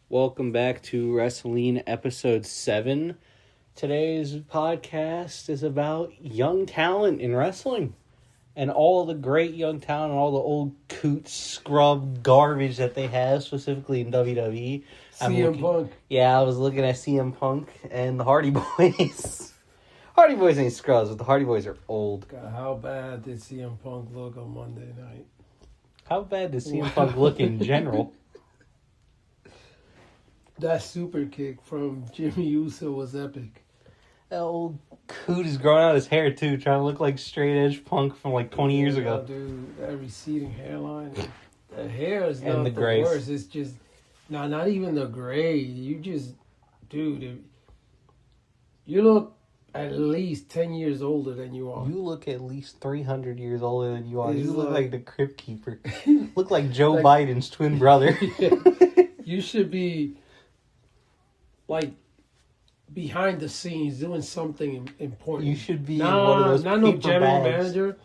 Welcome back to WRESTLEEN episode 7. Today's podcast is about young talent in wrestling. And all the great young talent and all the old coot scrub garbage that they have, specifically in WWE. CM Punk. Yeah, I was looking at CM Punk and the Hardy Boys. Hardy Boys ain't scrubs, but the Hardy Boys are old. God, how bad did CM Punk look on Monday night? How bad does CM Punk look in general? That super kick from Jimmy Uso was epic. That old coot is growing out his hair, too, trying to look like straight edge Punk from like 20 years ago. Dude, that receding hairline. The hair is And not the the grace. worst. It's just, not even the gray. You just, dude, you look at least 10 years older than you are. You look at least 300 years older than you are. It's You look like- like the Crypt Keeper. Look like Joe Biden's twin brother. You should be, like, behind the scenes doing something important. You should be one of those not no paper general bags. manager.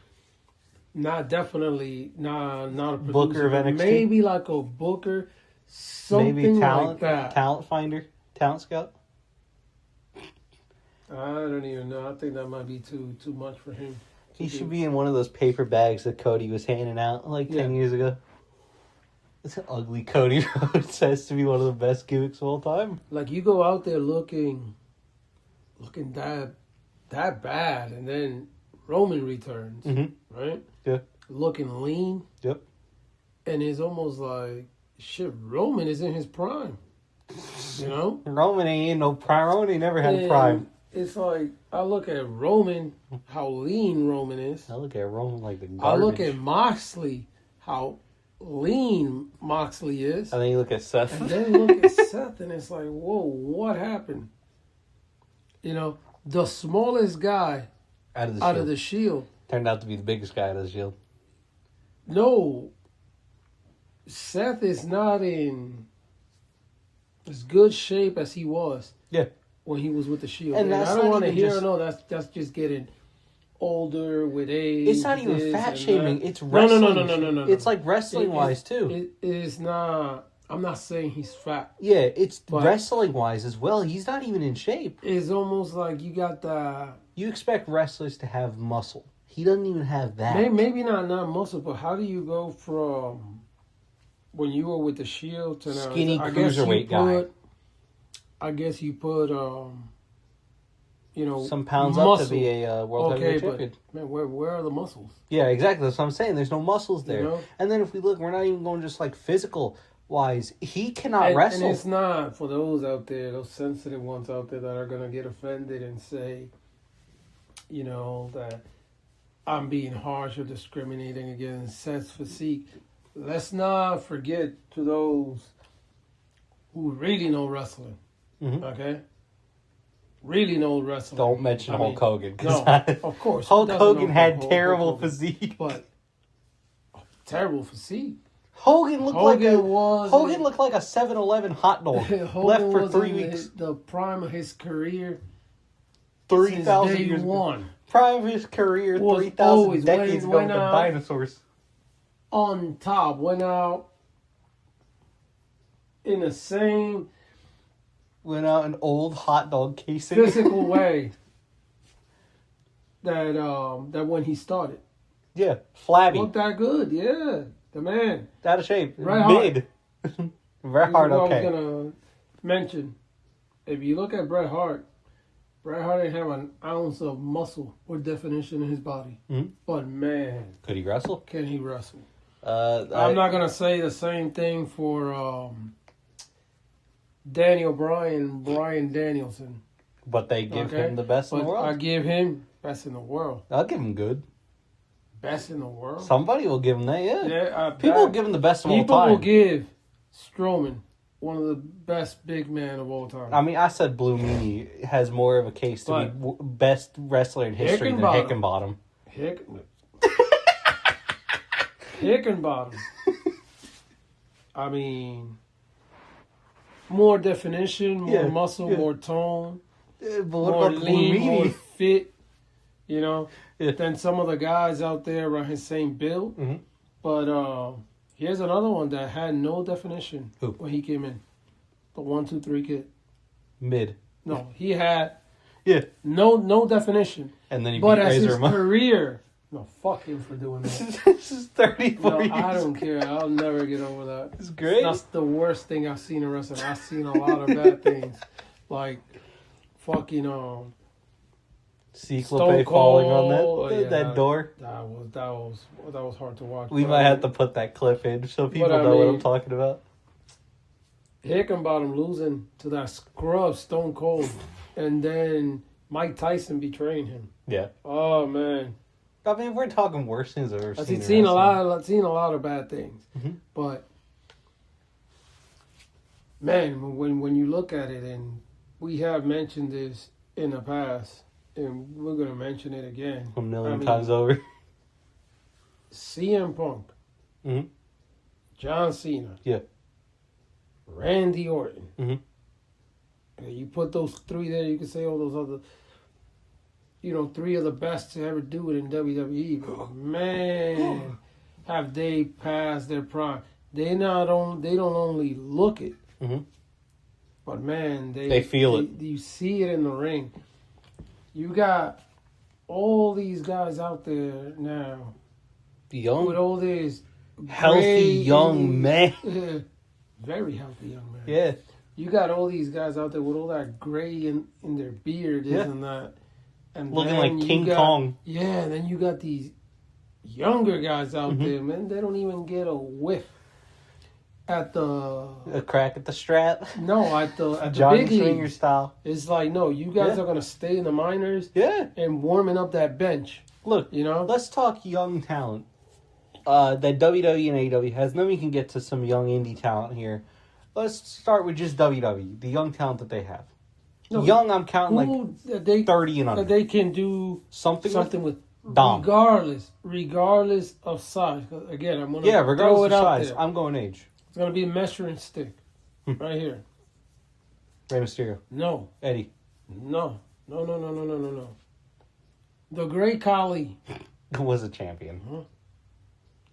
Not a producer. Booker of but NXT? Maybe like a booker, something Maybe talent, like that. talent finder, talent scout. I don't even know. I think that might be too much for him. He should be in one of those paper bags that Cody was handing out like 10 years ago. It's an ugly Cody Rhodes says to be one of the best gimmicks of all time. Like, you go out there looking that bad, and then Roman returns, right? Yeah. Looking lean. Yep. And it's almost like, shit, Roman is in his prime. You know? Roman ain't in no prime. Roman ain't never had a And prime. It's like, I look at Roman, how lean Roman is. I look at Roman like the garbage. I look at Moxley, how lean Moxley is. And then you look at Seth. And then look at Seth, and it's like, whoa, what happened? You know, the smallest guy out of the Shield. Turned out to be the biggest guy out of the Shield. No, Seth is not in as good shape as he was. Yeah. When he was with the Shield. And that's I don't not want to even hear, just- no, that's just getting older with age. It's not even this fat and shaming. that. It's wrestling. No. It's like wrestling wise too. It is not. I'm not saying he's fat. Yeah, it's But- wrestling wise as well. He's not even in shape. It's almost like you got the You expect wrestlers to have muscle. He doesn't even have that. maybe not muscle, but how do you go from when you were with the Shield to now? Skinny I guess you cruiserweight guy. I guess you put Some pounds muscle. up to be a world heavyweight but champion. man, where are the muscles? Yeah, exactly. That's what I'm saying. There's no muscles there. You know? And then if we look, we're not even going just like physical wise. He cannot wrestle. And it's not for those out there, those sensitive ones out there that are gonna get offended and say, that I'm being harsh or discriminating against Seth's physique. Let's not forget to those who really know wrestling. Mhm. Okay? Really know wrestling. Don't mention Hulk Hogan. 'Cause No, of course. Hulk Who doesn't Hogan know had Hulk terrible Hogan? physique. But terrible physique. Hogan looked like Hogan a 7-Eleven hot dog Hogan left for was 3 in weeks. the prime of his career. 3,000 since day years ago. one. Prime of his career, Was 3,000 always decades ago when with the out- dinosaurs. On top, went out in the same Went out an old hot dog casing. physical way that when he started. Yeah, flabby. Looked that good, yeah. The man. Out of shape. Bret Mid. Bret Hart, I okay. was gonna mention, if you look at Bret Hart didn't have an ounce of muscle or definition in his body. Mhm. But man, Could he wrestle? can he wrestle? I'm I'm not gonna say the same thing for Daniel Bryan Danielson. But they give Okay. him the best in But the world. I give him best in the world. I'll give him good. Best in the world. Somebody will give him that, yeah. Yeah, People will give him the best of all people time. will give Strowman one of the best big men of all time. I mean, I said Blue Meanie has more of a case to be best wrestler in history than Hickenbottom. Hickenbottom. Hickenbottom. I mean, more definition, more muscle, more tone, But what more about Blue lean, more Meanie? fit. Yeah. Than some of the guys out there around his same build. Mhm. But here's another one that had no definition Who? when he came in. The 1, 2, 3 kid. Mid. No, he had Yeah. no definition. And then he But beat as his Razor Ramon. career, no, fuck him for doing that. This is 34 No, years. I don't care. I'll never get over that. It's great. That's the worst thing I've seen in wrestling. I've seen a lot of bad things, like fucking Cyclope Stone falling on Cold. that Yeah, door. That was hard to watch. We But, might I have mean, to put that clip in so people But I know what I'm mean- talking about. Hickenbottom losing to that scrub Stone Cold, and then Mike Tyson betraying him. Yeah. Oh man, I mean, if we're talking worst things I've ever I've seen. in seen a wrestling. lot. I've seen a lot of bad things, Mhm. but man, when you look at it, and we have mentioned this in the past, and we're gonna mention it again. A million I mean, times over. CM Punk, Mhm. John Cena, Yeah. Randy Orton. Mhm. And you put those three there, you can say all those other, three of the best to ever do it in WWE. But man, have they passed their prime? They don't only look it, Mhm. but man, They feel it. You see it in the ring. You got all these guys out there now with Young, all this healthy gray young in- man. very healthy young man. Yeah. You got all these guys out there with all that gray in their beard, Yeah. and that, and Looking then like you King got- Kong. Yeah, and then you got these younger guys out Mhm. there, man. They don't even get a whiff at the A crack at the strap. at the Johnny big Swinger leagues. style. It's like, no, you guys Yeah. are gonna stay in the minors Yeah. and warming up that bench. Look, You know, let's talk young talent. That WWE and AEW has. Then we can get to some young indie talent here. Let's start with just WWE, the young talent that they have. No, Young, I'm counting like who that they 30 and under. that they can do Something with Dom. regardless of size. 'Cause again, I'm gonna Yeah, throw regardless it of out size. there. I'm going age. It's gonna be a measuring stick Hmm. right here. Rey Mysterio. No, Eddie. no. The Great Khali. Who was a champion.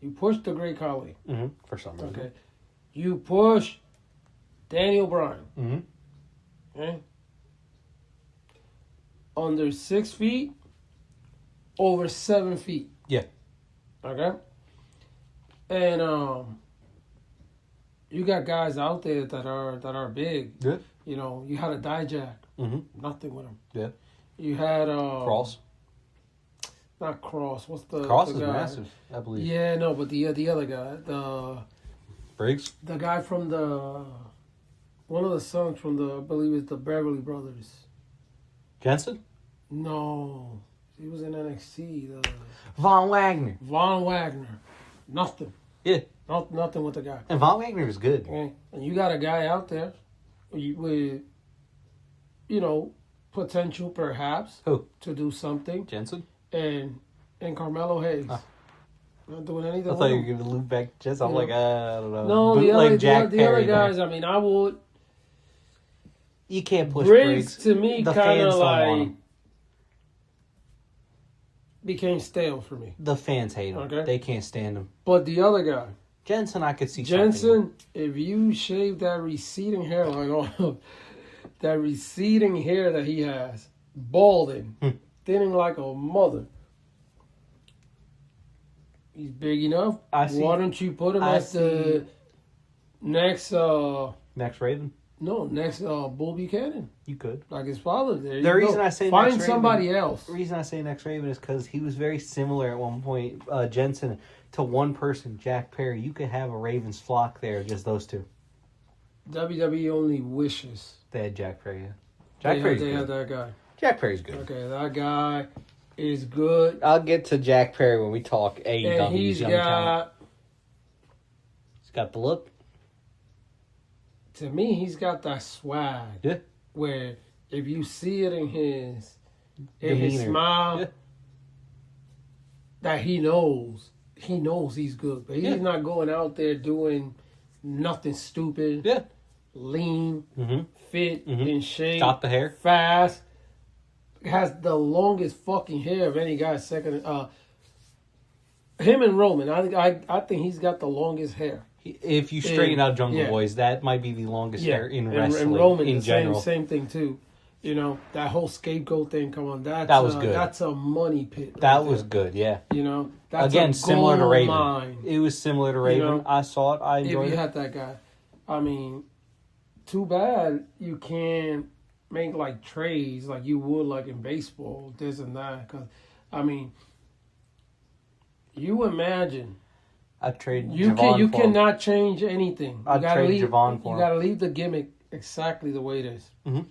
You push the Great Khali. For some reason. Okay. You push Daniel Bryan. Mm-hmm. Okay. Under 6 feet, over 7 feet. Yeah. Okay. And you got guys out there that are big. Good. You had a Dijak. Mm-hmm. Nothing with him. Yeah. You had Cross. Not Cross. What's the Cross the is guy? massive, I believe. Yeah, no, but the other guy, Briggs. the guy from one of the sons from I believe it's the Beverly Brothers. Jensen. No, he was in NXT. Von Wagner. Von Wagner. Nothing. Yeah. Nothing with the guy. And Von Wagner is good. Okay, and you got a guy out there with potential perhaps Who? to do something. Jensen? And Carmelo Hayes. Ah. Not doing anything. I thought with you were him. going to loop back to Jensen. I'm You like, I don't know. No, Bootleg the other Perry there. guys. I mean, I would. You can't push Briggs Briggs. to me The kind fans of don't want like him. became stale for me. The fans hate him. Okay. They can't stand him. But the other guy, Jensen, I could see something. Jensen, if you shave that receding hairline off, that receding hair that he has, balding, thinning like a mother. He's big enough. I see- Why don't you put him I as the next Next Raven. Bull Buchanan, You could. like his father? There The you reason go. I say find next somebody Raven- else. The reason I say next Raven is because he was very similar at one point, Jensen, to one person, Jack Perry. You could have a Ravens flock there, just those two. WWE only wishes They had Jack Perry. Yeah. Jack Perry's they good. had that guy. Jack Perry's good. Okay, that guy is good, I'll get to Jack Perry when we talk AEW's and he's young talent. got. He's got the look. To me, he's got that swag. Yeah. Where if you see it in his Demeanor. smile, Yeah. that he knows he's good. But he's Yeah. not going out there doing nothing stupid. Yeah. Lean, Mm-hmm. fit, Mhm. in shape, Got the hair. fast. Has the longest fucking hair of any guy. Second, him and Roman. I think he's got the longest hair. If you straighten out Jungle yeah. Boys, that might be the longest hair in And wrestling Roman, in the general. same thing too. You know, that whole scapegoat thing. Come on, that was good. That's a money pit. That was good, yeah. You know, that's again a similar to gold Raven. mine. It was similar to Raven. know, I saw it. I enjoyed If you it. had that guy, I mean, too bad you can't make like trades like you would like in baseball, this and that. Because I mean, you imagine. I'd trade You Javon for him. cannot change anything. I'd trade Javon for You him. got to leave the gimmick exactly the way it is. Mhm.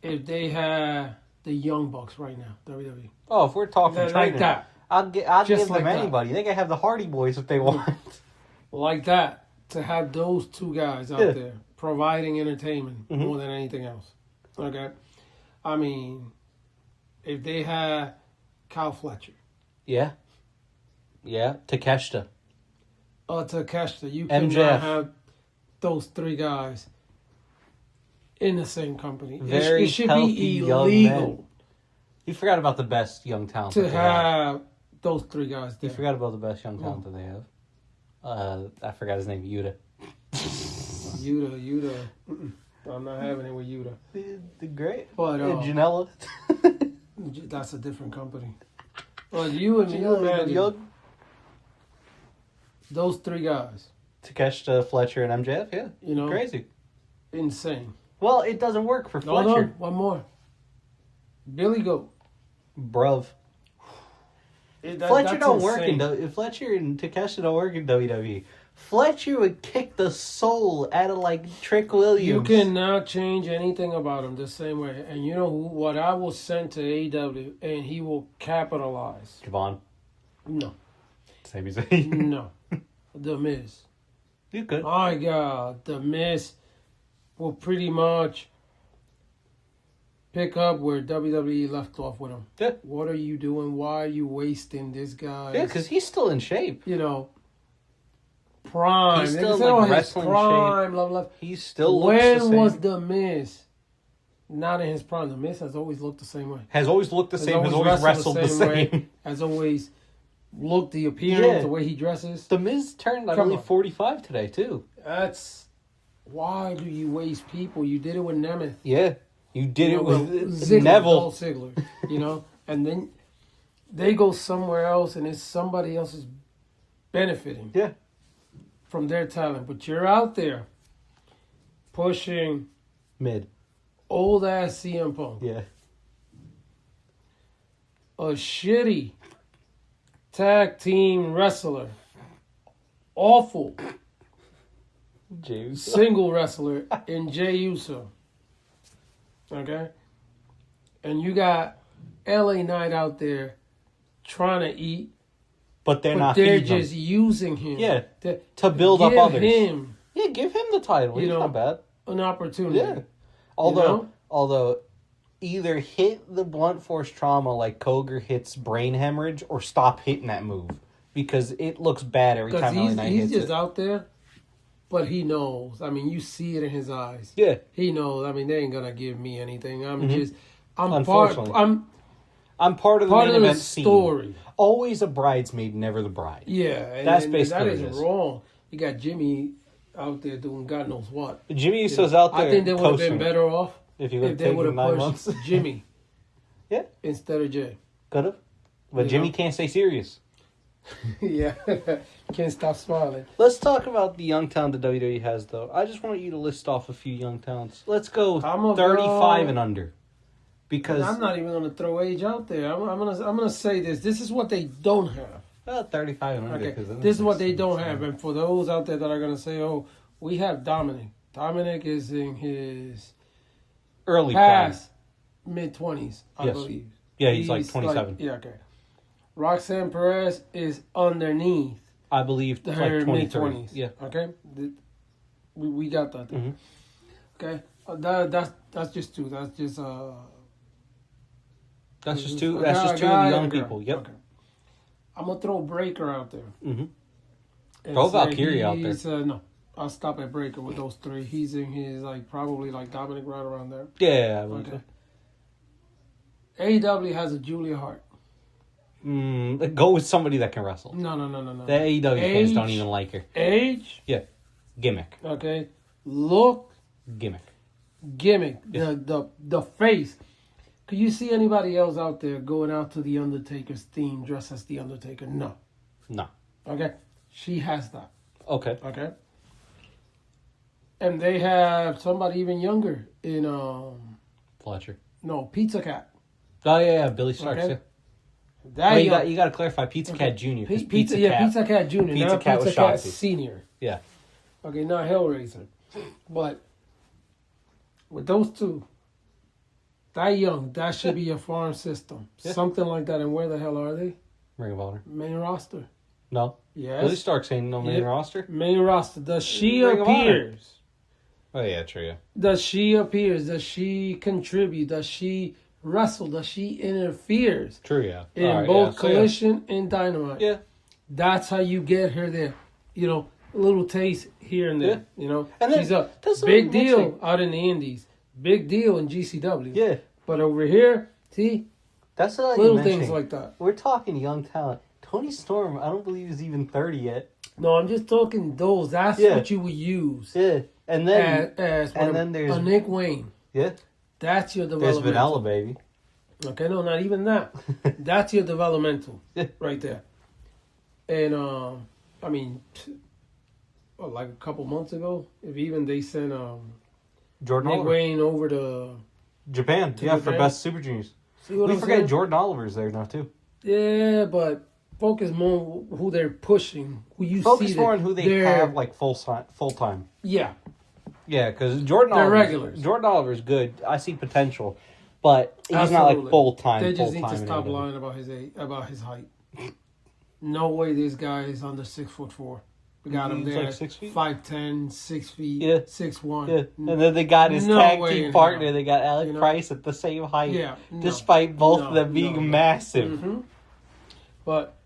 If they had the Young Bucks right now, WWE, Oh, if we're talking like trading, that, I'll give Just them like that. anybody. They can have the Hardy Boys if they want. like that, to have those two guys out there providing entertainment more than anything else. Okay, I mean, if they had Kyle Fletcher, Yeah. Takeshita. Takeshita, you MJF. cannot have those three guys in the same company. Very it should healthy be young illegal. men. You forgot about the best young talent To that they have. have those three guys there. You forgot about the best young talent that they have. I forgot his name. Yuta. Yuta. I'm not having it with Yuta. The great. But Janela. that's a different company. But you imagine Young. those three guys. Takeshita, Fletcher, and MJF. Yeah. You know, Crazy. insane. Well, it doesn't work for Hold Fletcher. on, one more. Billy Goat. Bruv. Fletcher don't work in Fletcher and Takeshita don't work in WWE. Fletcher would kick the soul out of like Trick Williams. You cannot change anything about him the same way. And you know what I will send to AEW, and he will capitalize. Javon. No. Same as me. No. The Miz. You could. My God, The Miz will pretty much pick up where WWE left off with him. Yeah. What are you doing? Why are you wasting this guy? Yeah, because he's still in shape. You know, prime. He's They still say, like oh, his wrestling prime, love. He still looks the same. When was The Miz not in his prime? The Miz has always looked the same way. Has always looked the same. Has always wrestled the same. way. Has always looked the appearance, the way he dresses. The Miz turned, I believe, 45 today, too. That's... Why do you waste people? You did it with Nemeth. Yeah. You did it with Ziggler, Neville. Dolph Ziggler, you know? And then they go somewhere else and it's somebody else is benefiting from their talent. But you're out there pushing Mid. old ass CM Punk. Yeah. A shitty tag team wrestler. Awful James. single wrestler in Jey Uso. Okay? And you got LA Knight out there trying to eat. But they're not they're feeding just him. using him. Yeah. To build up others. Him Yeah, give him the title. He's not bad. an opportunity. Yeah. Although either hit the blunt force trauma like Koger hits brain hemorrhage or stop hitting that move. Because it looks bad every time LA Knight hits he's just it. out there, but he knows. I mean, you see it in his eyes. Yeah. He knows. I mean, they ain't gonna give me anything. I'm Unfortunately. I'm part of the main event story. Scene. Always a bridesmaid, never the bride. Yeah, That's basically that what it is is. wrong. You got Jimmy out there doing God knows what. Jimmy Uso's out there. I think they would have been coasting. better off if you would have they taken would have 9 pushed months. Jimmy. Yeah. Instead of Jay. Could have. But Jimmy can't stay serious. Yeah. Can't stop smiling. Let's talk about the young talent that WWE has, though. I just want you to list off a few young talents. Let's go 35 and under. Because I'm not even going to throw age out there. I'm gonna say this. This is what they don't have. 35 and under. Okay. This is what they don't have. And for those out there that are going to say, "Oh, we have Dominic." Dominic is in his early past mid-20s, I believe. Yeah, he's like 27. Okay. Roxanne Perez is underneath. I believe her like mid-20s. Yeah. Okay. We got that. Mm-hmm. Okay. That's just two. That's just That's just two of the young people. Yep. Okay. I'm gonna throw Breaker out there. Mm-hmm. Throw Valkyrie out there. No, I'll stop at Breaker with those three. He's in his probably Dominic right around there. Yeah, I believe so. AEW has a Julia Hart. Go with somebody that can wrestle. No. The AEW fans don't even like her. Age? Yeah. Gimmick. Okay. Look. Gimmick. Yeah. The face. Could you see anybody else out there going out to the Undertaker's theme dressed as the Undertaker? No. Okay. She has that. Okay. And they have somebody even younger in Fletcher. No, Pizza Cat. Oh yeah, Billy Starks. Okay. Yeah. You got to clarify Pizza Cat Junior. Pizza Cat Junior. Pizza Cat was Cat Shotzi. Senior. Yeah. Okay, not Hellraiser, but with those two, that young, that should be a farm system, something like that. And where the hell are they? Ring of Honor. Main roster. No. Yes. Billy Starks ain't no main roster. Main roster. Does she Ring of Honor. appears? Oh yeah, true. Yeah. Does she appears? Does she contribute? Does she wrestle? Does she interferes? True. Yeah. In both Collision and Dynamite. Yeah. That's how you get her there. You know, a little taste here and there. Yeah. You know, and then, she's a big deal out in the Indies. Big deal in GCW. Yeah. But over here, see, that's little things like that. We're talking young talent. Tony Storm, I don't believe he's even 30 yet. No, I'm just talking those. That's what you would use. Yeah. And then there's a Nick Wayne. Yeah. That's your There's developmental. Vanilla, baby. Okay, no, not even that. That's your developmental right there. And I mean, like a couple months ago, if even they sent Jordan Nick Oliver. Wayne over to Japan. Japan. For Best Super Juniors. We forget Jordan Oliver's there now too. Yeah, but focus more on who they're pushing. Focus more on who they have like full time. Yeah. Yeah, because Jordan Oliver's good. I see potential, but he's not like full time. They just need to stop lying about his height. No way this guy is under 6'4". We got him there. Like 6 feet? 5'10", 6 feet, yeah. 6'1". Yeah. And then they got his tag team partner. They got Alec Price at the same height. Yeah. Despite both of them being massive. Mm-hmm. But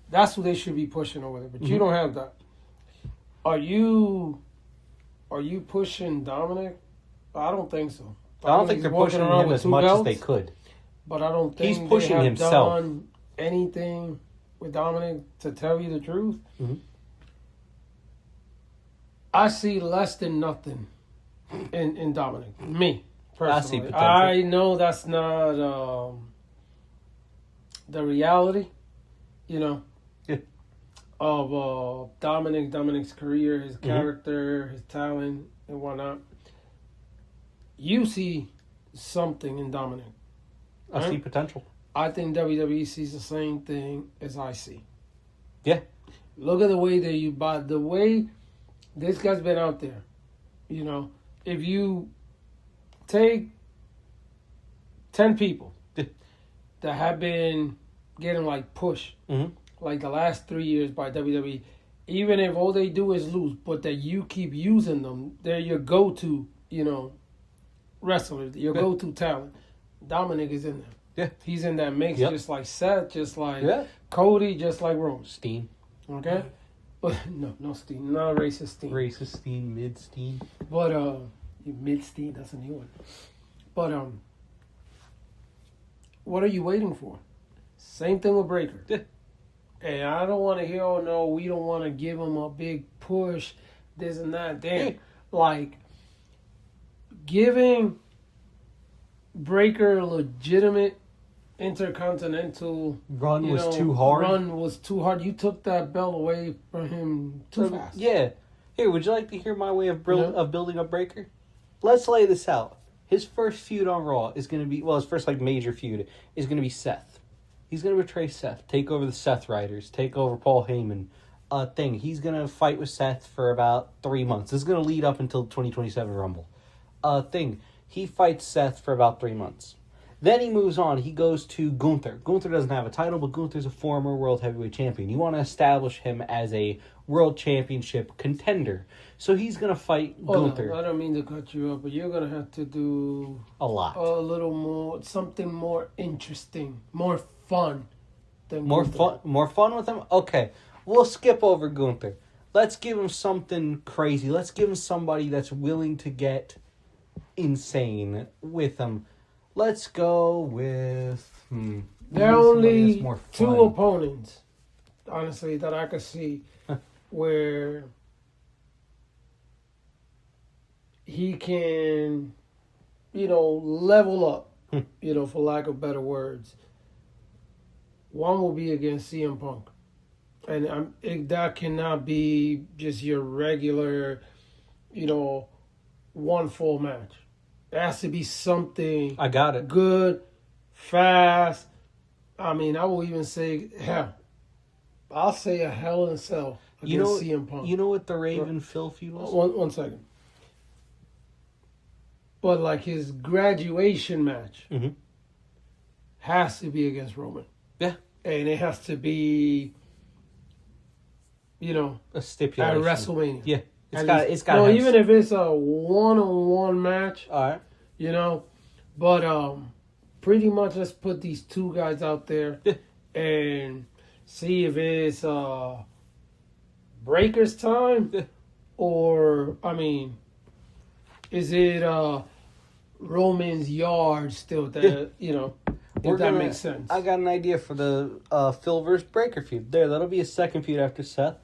that's who they should be pushing over there. But you don't have that. Are you pushing Dominic? I don't think so. I don't think they're pushing him as much as they could. But I don't think he's pushing they have himself. Done anything with Dominic, to tell you the truth. Mm-hmm. I see less than nothing in Dominic. Me, personally. I see potential. I know that's not the reality, of Dominic's career, his character, his talent, and whatnot. You see something in Dominic. I see potential. I think WWE sees the same thing as I see. Yeah. Look at the way that you buy, the way this guy's been out there. If you take 10 people that have been getting like pushed, like the last 3 years by WWE, even if all they do is lose, but that you keep using them, they're your go-to, wrestlers, your go-to talent. Dominic is in there. Yeah. He's in that mix, just like Seth, just like Cody, just like Roman. Steen. Okay? But no Steen. Not racist Steen. Racist Steen, mid Steen. But mid Steen, that's a new one. But what are you waiting for? Same thing with Breaker. Yeah. And I don't want to hear, oh no, we don't want to give him a big push, this and that. Damn. Yeah. Like giving Breaker a legitimate intercontinental run was too hard. You took that belt away from him too fast. Yeah. Here, would you like to hear my way of building up Breaker? Let's lay this out. His first feud on Raw is going to be, his first major feud is going to be Seth. He's going to betray Seth, take over the Seth Riders, take over Paul Heyman. He's going to fight with Seth for about 3 months. This is going to lead up until 2027 Rumble. He fights Seth for about 3 months. Then he moves on. He goes to Gunther. Gunther doesn't have a title, but Gunther's a former World Heavyweight Champion. You want to establish him as a World Championship contender. So he's going to fight Gunther. I don't mean to cut you up, but you're going to have to do a lot. A little more, something more interesting, more fun than More Gunther. More fun with him? Okay. We'll skip over Gunther. Let's give him something crazy. Let's give him somebody that's willing to get insane with him. Let's go with... There are somebody only that's more two fun. opponents, honestly, that I could see where he can, level up, for lack of better words. One will be against CM Punk. And that cannot be just your regular, one full match. It has to be something I got it. good, fast. I mean, I will even say, I'll say a Hell in a Cell against CM Punk. You know what the Raven Phil feud was? One second. But like his graduation match has to be against Roman. Yeah. And it has to be, a stipulation at WrestleMania. Yeah. It's got no, even if it's a one-on-one match, all right. But pretty much let's put these two guys out there and see if it's Breaker's time or, is it Roman's yard still that, if that makes sense. I got an idea for the Phil versus Breaker feud. That'll be a second feud after Seth.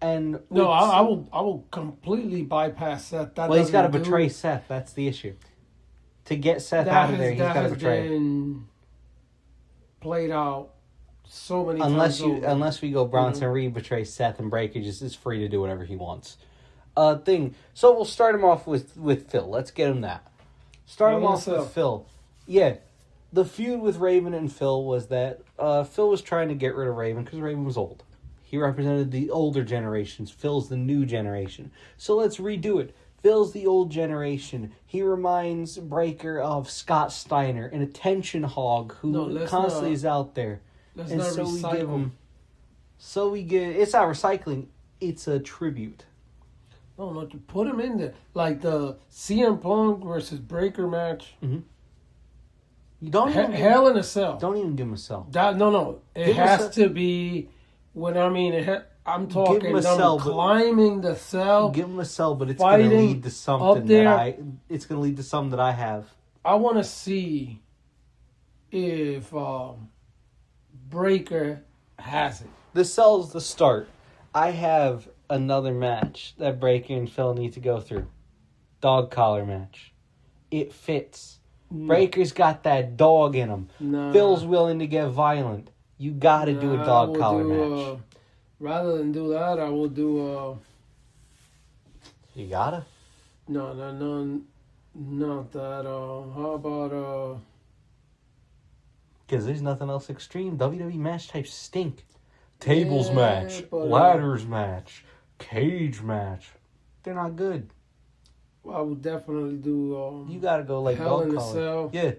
And no, I will completely bypass Seth. He's got to betray Seth. That's the issue. To get Seth out of there, he's got to betray. Been played out so many times. Unless we go Bronson Reed betray Seth, and Breaker just is free to do whatever he wants. So we'll start him off with Phil. Let's get him that. Start him off with Phil. Yeah. The feud with Raven and Phil was that Phil was trying to get rid of Raven because Raven was old. He represented the older generations. Phil's the new generation. So let's redo it. Phil's the old generation. He reminds Breaker of Scott Steiner, an attention hog who constantly is out there. Let's not recycle. It's not recycling. It's a tribute. No, to put him in there. Like the CM Punk versus Breaker match. Mm-hmm. You don't Hell in a Cell. Don't even give him a cell. No. It has to be. I'm talking them climbing the cell. Give him a cell, but it's going to lead to something that I have. I want to see if Breaker has it. The cell's the start. I have another match that Breaker and Phil need to go through. Dog collar match. It fits. No. Breaker's got that dog in him. No. Phil's willing to get violent. You got to do a dog collar match. Rather than do that, I will do. You gotta. No, not that. How about? Because there's nothing else extreme. WWE match types stink. Tables match, ladders match, cage match. They're not good. I would definitely do. You gotta go like Hell dog in a collar. Cell. Yeah.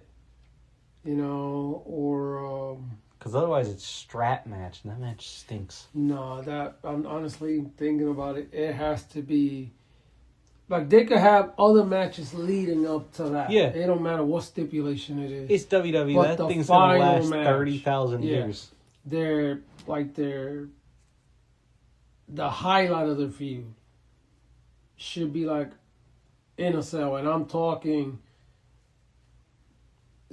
Or. Because otherwise it's strap match, and that match stinks. No, that I'm honestly thinking about it. It has to be like they could have other matches leading up to that. Yeah, it don't matter what stipulation it is. It's WWE. But that thing's gonna last 30,000 years. years. They're the highlight of the feud should be like in a cell, and I'm talking.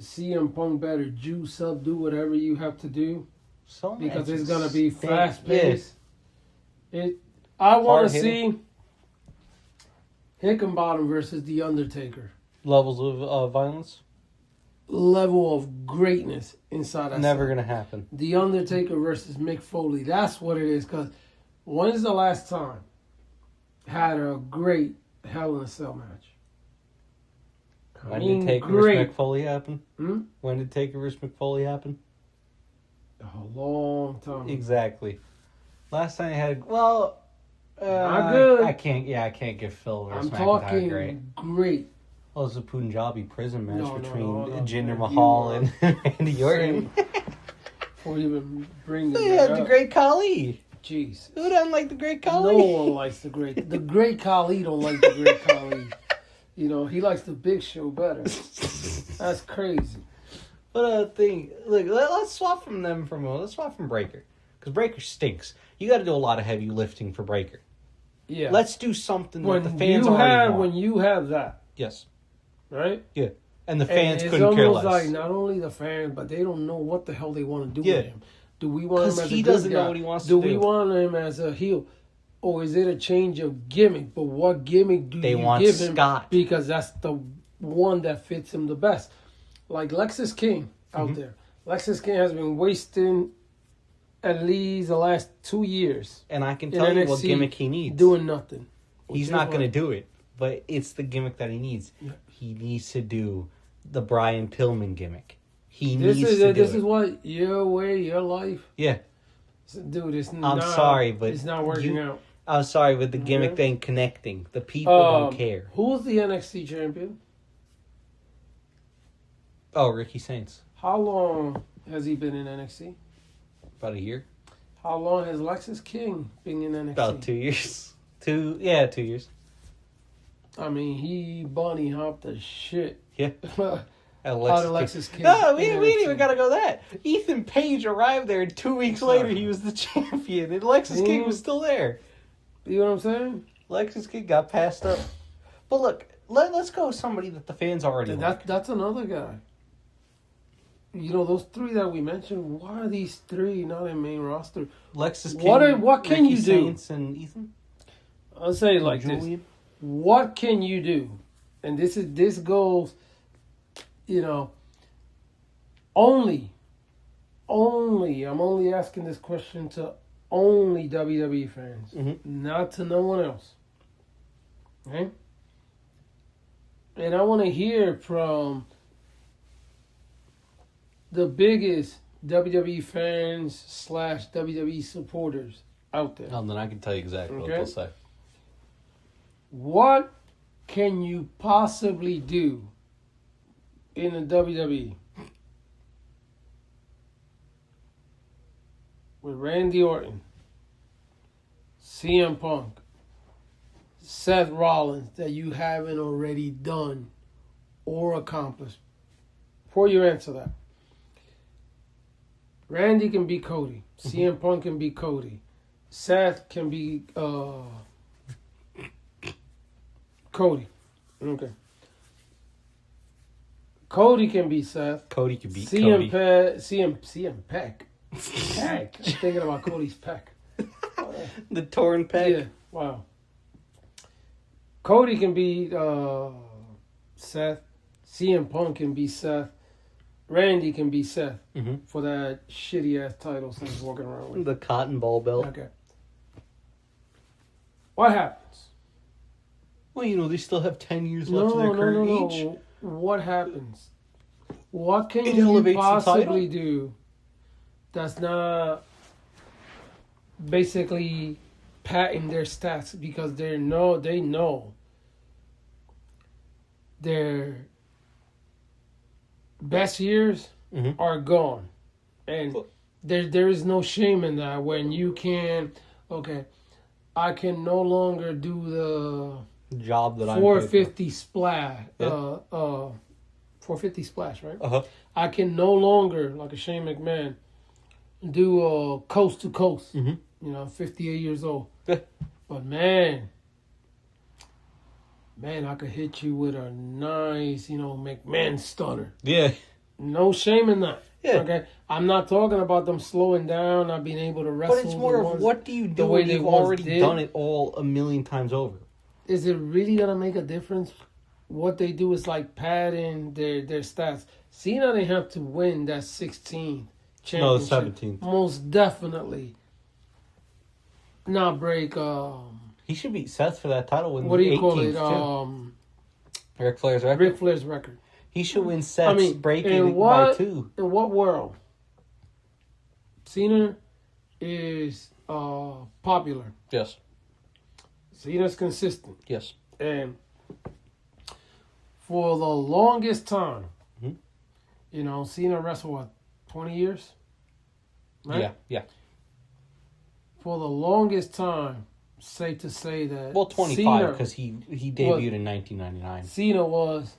CM Punk better juice up, do whatever you have to do, because it's gonna be fast paced. I want to see Hickenbottom versus The Undertaker. Levels of violence. Level of greatness inside that. Never gonna happen. The Undertaker versus Mick Foley. That's what it is. Because when is the last time had a great Hell in a Cell match? When did Taker versus Mick Foley happen? When did Taker versus Mick Foley happen? A long time. Exactly. Last time I had not good. I can't give Phil versus I'm McIntyre talking great. Well, it was a Punjabi prison match between Jinder no, Mahal and Randy Orton. Before you even bring They had the Great Khali. Jeez. Who doesn't like the Great Khali? No one likes the Great. The Great Khali don't like the Great Khali. He likes the Big Show better. That's crazy. But look, let's swap from them for a moment. Let's swap from Breaker. Because Breaker stinks. You got to do a lot of heavy lifting for Breaker. Yeah. Let's do something that the fans already want. When you have that. Yes. Right? Yeah. And the fans it's couldn't care almost less. like not only the fans, but they don't know what the hell they want to do Yeah. with him. Do we want him 'Cause as he a good doesn't guy? know what he wants do to we do. want him as a heel? Or is it a change of gimmick? But what gimmick do They you want give him? Scott. Because that's the one that fits him the best. Like Lexus King out there. Lexus King has been wasting at least the last 2 years. And I can in tell you what NXT gimmick he needs. Doing nothing. He's not going to do it, but it's the gimmick that he needs. Yeah. He needs to do the Brian Pillman gimmick. This is what your way, your life. Yeah. Dude, it's I'm not. sorry, but it's not working out. I'm sorry, but the gimmick Okay. ain't connecting. The people don't care. Who's the NXT champion? Oh, Ricky Saints. How long has he been in NXT? About a year. How long has Lexus King been in NXT? About 2 years. 2 years. I mean, he bunny hopped the shit. Yeah. Out of Lexus King. No, we in ain't NXT. even gotta go that. Ethan Page arrived there, and 2 weeks later he was the champion, and Lexus King was still there. You know what I'm saying? Lexus King got passed up. But look, let's go with somebody that the fans already like. That's another guy. You know, those three that we mentioned, why are these three not in main roster? Lexus King, What can Ricky you do? Saints, and Ethan? I'll say it like Julian? this. What can you do? And this goes, you know, only, I'm only asking this question to only WWE fans, not to no one else. Okay? And I want to hear from the biggest WWE fans / WWE supporters out there. Oh, then I can tell you exactly what they'll say. What can you possibly do in the WWE with Randy Orton, CM Punk, Seth Rollins that you haven't already done or accomplished? Before you answer that, Randy can be Cody. CM Punk can be Cody. Seth can be Cody. Okay. Cody can be Seth. Cody can beat Cody. CM Peck. Peck. I'm thinking about Cody's peck. The torn peg. Yeah. Wow. Cody can be Seth. CM Punk can be Seth. Randy can be Seth for that shitty ass title since he's walking around with. The cotton ball belt. Okay. What happens? Well, you know, they still have 10 years left of their career each. No. What happens? What can It you elevates the possibly title. do that's not basically patting their stats because they know their best years are gone, and there is no shame in that when you can. Okay, I can no longer do the job that I'm 450 splash. Yeah. 450 splash, right? Uh-huh. I can no longer, like a Shane McMahon, do coast to coast. You know, 58 years old. But man, I could hit you with a nice, McMahon stunner. Yeah. No shame in that. Yeah. Okay, I'm not talking about them slowing down, not being able to wrestle. But it's more the of ones, what do you the do way when they you've once already did. done it all a million times over? Is it really gonna make a difference? What they do is like padding their stats. Cena didn't have to win that 16th championship. No, the 17th. Most definitely. Not break. He should beat Seth for that title with What do you 18th, call it? too. Ric Flair's record. Ric Flair's record. He should win Seth's breaking in by 2. In what world? Cena is popular. Yes. Cena's consistent. Yes. And for the longest time, Cena wrestled, 20 years? Right? Yeah. For the longest time, safe to say that... Well, 25, because he debuted in 1999. Cena was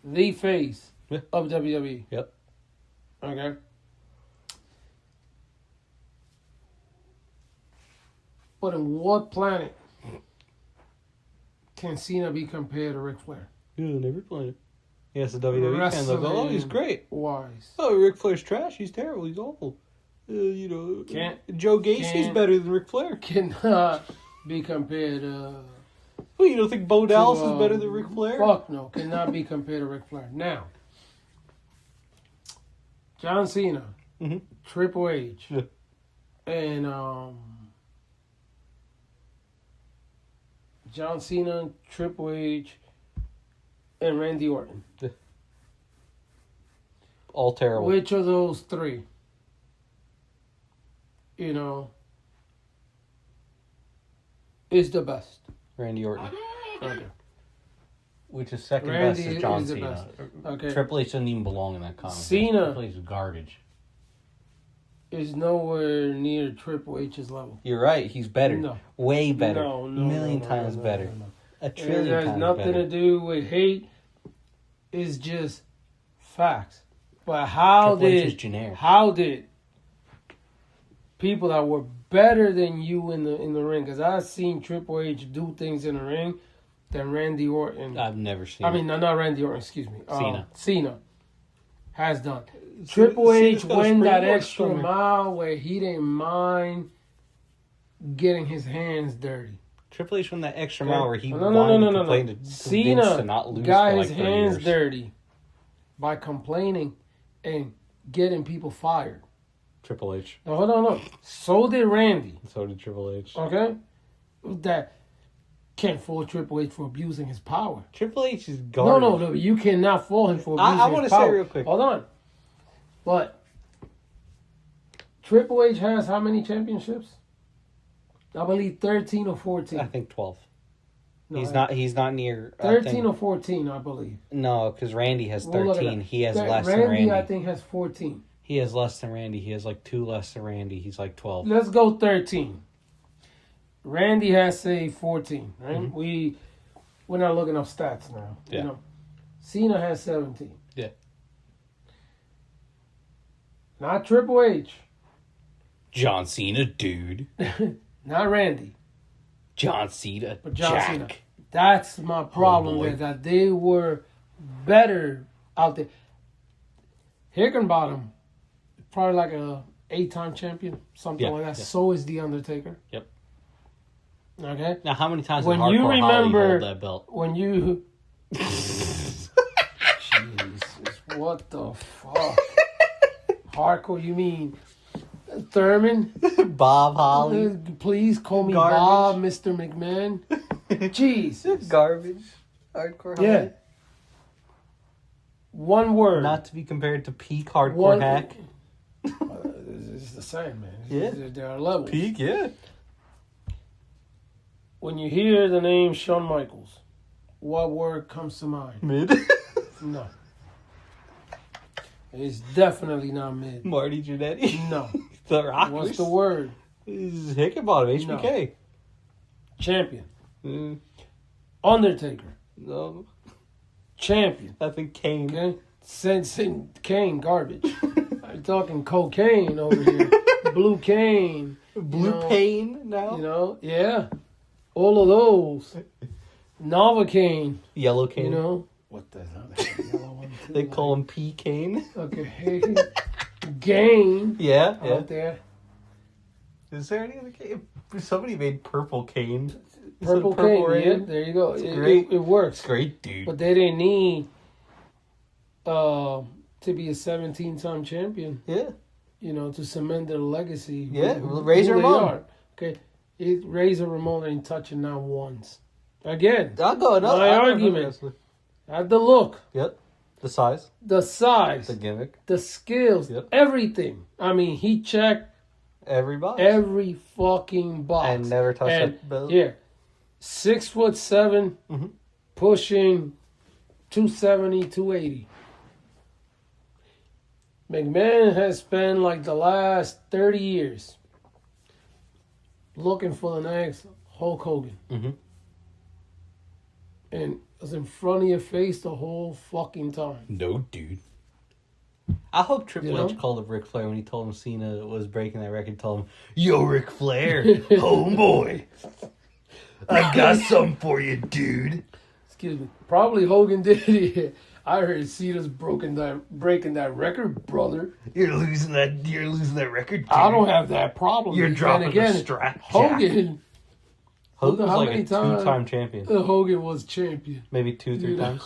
the face of WWE. Yep. Okay? But in what planet can Cena be compared to Ric Flair? Yeah, never played it. He has the WWE fan logo. Oh, he's great. Wise. Oh, Ric Flair's trash. He's terrible. He's awful. Joe Gacy's better than Ric Flair. Cannot be compared. Well, you don't think Bo Dallas is better than Ric Flair? Fuck no, cannot be compared to Ric Flair. Now, John Cena, Triple H, and John Cena, Triple H, and Randy Orton. All terrible. Which of those three, is the best? Randy Orton. Okay. Which is second Randy best to John is the Cena. best. Okay. Triple H doesn't even belong in that comment. Cena Triple H is garbage. is nowhere near Triple H's level. You're right. He's better. No. Way better. No, a million times better. No. A trillion It has times nothing better. to do with hate. It's just facts. But how Triple H is generic. how did people that were better than you in the ring? Because I've seen Triple H do things in the ring than Randy Orton. I've never seen. I mean, not Randy Orton. Excuse me. Cena has done. Triple H Cena's got a went that springboard extra stomach. mile where he didn't mind getting his hands dirty. Triple H won that extra mile where he No. complained to Vince Cena to not lose got for his like 3 hands years. dirty by complaining and getting people fired. Triple H. Now, hold on. So did Randy. So did Triple H. Okay? That can't fault Triple H for abusing his power. Triple H is garbage. No. You cannot fault him for abusing I want his to power. say real quick. Hold on. But Triple H has how many championships? I believe 13 or 14. I think 12. No, He's not near. 13 or 14, I believe. No, because Randy has We'll look it 13. up. He has That less than Randy. I think, has 14. He has less than Randy. He has like 2 less than Randy. He's like 12. Let's go 13. Randy has, say, 14, right? Mm-hmm. We're not looking up stats now. Yeah. Cena has 17. Yeah. Not Triple H. John Cena, dude. Not Randy. John Cena, But John Jack. Cena. That's my problem boy. with that. They were better out there. Hickenbottom, probably like a 8-time champion, something like that. Yeah. So is The Undertaker. Yep. Okay? Now, how many times When did you Hardcore remember- Holly hold that belt? When you... Jesus, what the fuck? Hardcore, you mean Thurman? Bob Holly. Please call me Garbage. Bob, Mr. McMahon. Jesus. Garbage. Hardcore Holly. Yeah. One word. Not to be compared to peak Hardcore One- Hack. It's the same, man. Yeah. There are levels. Peak, yeah. When you hear the name Shawn Michaels, what word comes to mind? Mid. No. It's definitely not mid. Marty Jannetty. No. The Rockers. What's the word? Hickenbottom, HBK. Champion. Mm, Undertaker. no. Champion. I think Kane. Okay? Sensing Kane garbage. I'm talking cocaine over here. Blue cane. Blue Pain now. Yeah. All of those. Novocaine. Yellow Cane. What the hell? Yellow one too, They call him P Cane. Okay. Gain. Yeah. Out there. Is there any other cane? Somebody made Purple Cane. Purple cane. Yeah, there you go. great. It works. Great dude. But they didn't need to be a 17-time champion, Yeah. to cement their legacy. Yeah, who Razor they Ramon. are. Okay. Razor Ramon ain't touching not once. Again, I'll go another. My I'll go argument. another wrestler. at the look, Yep. The size. the size, The gimmick. the skills, Yep. everything. I mean, he checked Everybody. every fucking box. And never touched And, that belt. Yeah. 6'7", Mhm. pushing 270, 280. McMahon has spent like the last 30 years looking for the next Hulk Hogan. Mhm. And it was in front of your face the whole fucking time. No, dude. I hope Triple You know? H called up Ric Flair when he told him Cena was breaking that record. Told him, "Yo, Ric Flair, homeboy, I got something for you, dude." Excuse me. Probably Hogan did it. I heard Cena's breaking that record, brother. You're losing that record. Dude. I don't have that problem. You're dropping the strap. Hogan's like a two-time champion. Hogan was champion. Maybe 2-3 times.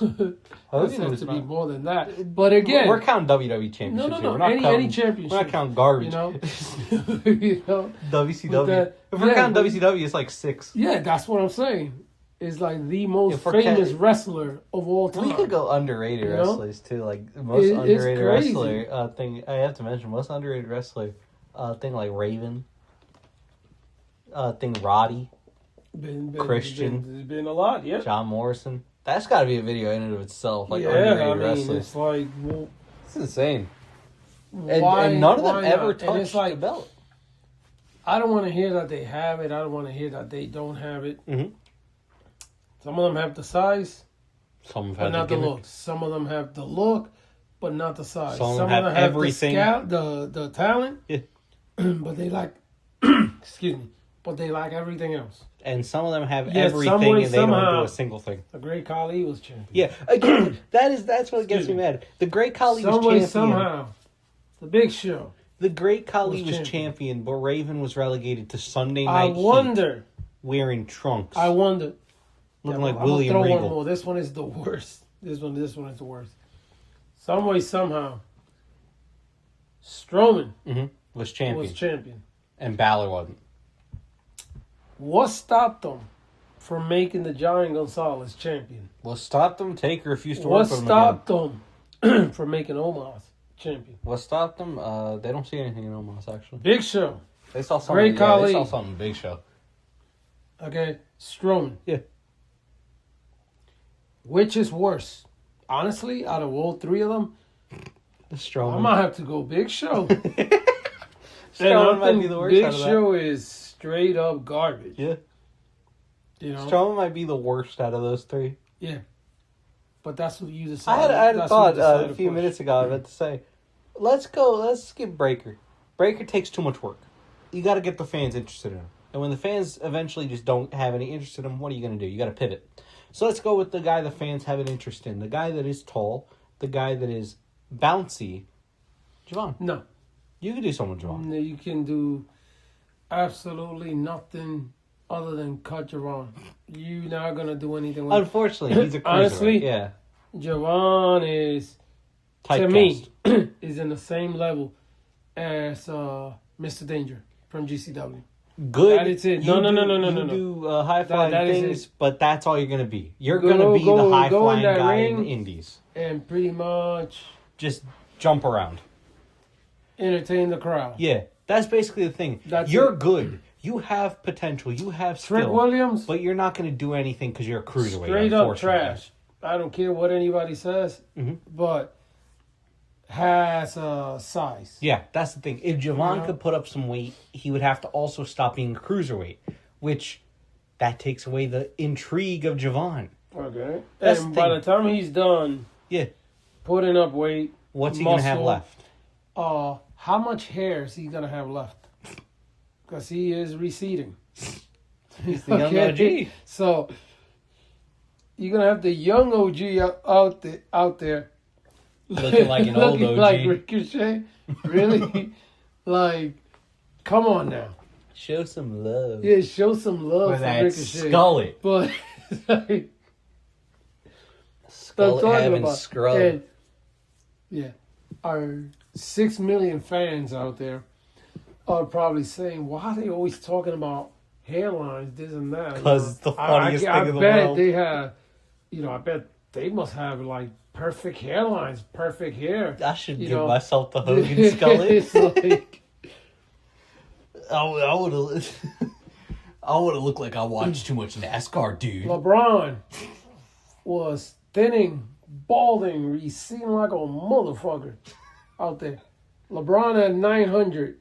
Hogan has to be more than that. But again, we're counting WWE championships. No. We're not Any championship. We're not counting garbage. WCW. If we're counting WCW, it's like 6. Yeah, that's what I'm saying. Is like the most famous wrestler of all time. We could go underrated wrestlers too, like most underrated wrestler thing. I have to mention most underrated wrestler thing like Raven, thing Roddy, Christian. There's been a lot, yeah. John Morrison. That's got to be a video in and of itself. Like underrated wrestlers. It's like it's insane. And none of them ever touched the belt. I don't want to hear that they have it. I don't want to hear that they don't have it. Mm-hmm. Some of them have the size, but not the look. Some of them have the look, but not the size. Some of them have everything. The talent, yeah. But they lack. Excuse me. But they lack everything else. And some of them have everything, and they don't do a single thing. The Great Khali was champion. Yeah, again, that's what gets me mad. The Great Khali was champion. Somehow, the Big Show. The Great Khali was champion, but Raven was relegated to Sunday Night Heat, wearing trunks. I wonder. Looking like William Regal. One more. This one is the worst. This one is the worst. Some way, somehow, Strowman was champion. And Balor wasn't. What stopped them from making the Giant Gonzalez champion? What stopped them? Taker refused to work with him again. What stopped them from making Omos champion? What stopped them? They don't see anything in Omos, actually. Big Show. They saw something. They saw something in Big Show. Okay, Strowman. Yeah. Which is worse? Honestly, out of all 3 of them, Strowman. I might have to go Big Show. Strowman might be the worst. Big Show is straight up garbage. Yeah. You know? Strowman might be the worst out of those 3. Yeah. But that's what you decided. I had a thought a few minutes ago. I meant to say, let's skip Breaker. Breaker takes too much work. You got to get the fans interested in him. And when the fans eventually just don't have any interest in him, what are you going to do? You got to pivot. So let's go with the guy the fans have an interest in. The guy that is tall. The guy that is bouncy. Javon. No. You can do something with Javon. No, you can do absolutely nothing other than cut Javon. You're not going to do anything with Unfortunately, he's a cruiserweight. Honestly, yeah. Javon is, to me, is in the same level as Mr. Danger from GCW. Good. That is it. No. You do high-five things, but that's all you're going to be. You're going to be the high-flying guy in the indies. And pretty much just jump around. Entertain the crowd. Yeah, that's basically the thing. You're good. You have potential. You have skill. Trick Williams. But you're not going to do anything because you're a cruiserweight. Straight up trash. I don't care what anybody says, but has size. Yeah, that's the thing. If Javon could put up some weight, he would have to also stop being a cruiserweight, which that takes away the intrigue of Javon. Okay. And by the time he's done putting up weight, what's he going to have left? How much hair is he going to have left? Because he is receding. He's the young OG. So you're going to have the young OG out there. Looking like an old OG. Like Ricochet? Really? Like, come on now. Show some love. Yeah, show some love for Ricochet. Skullet. But, like, Skullet having scrub. And, yeah. Our 6 million fans out there are probably saying, why are they always talking about hairlines, this and that? Because it's the funniest thing in the world. I bet they have, I bet they must have, like, perfect hairlines, perfect hair. I should give myself the Hogan Skullet. It's like... I would have looked like I watched too much NASCAR, dude. LeBron was thinning, balding, receding like a motherfucker out there. LeBron at 900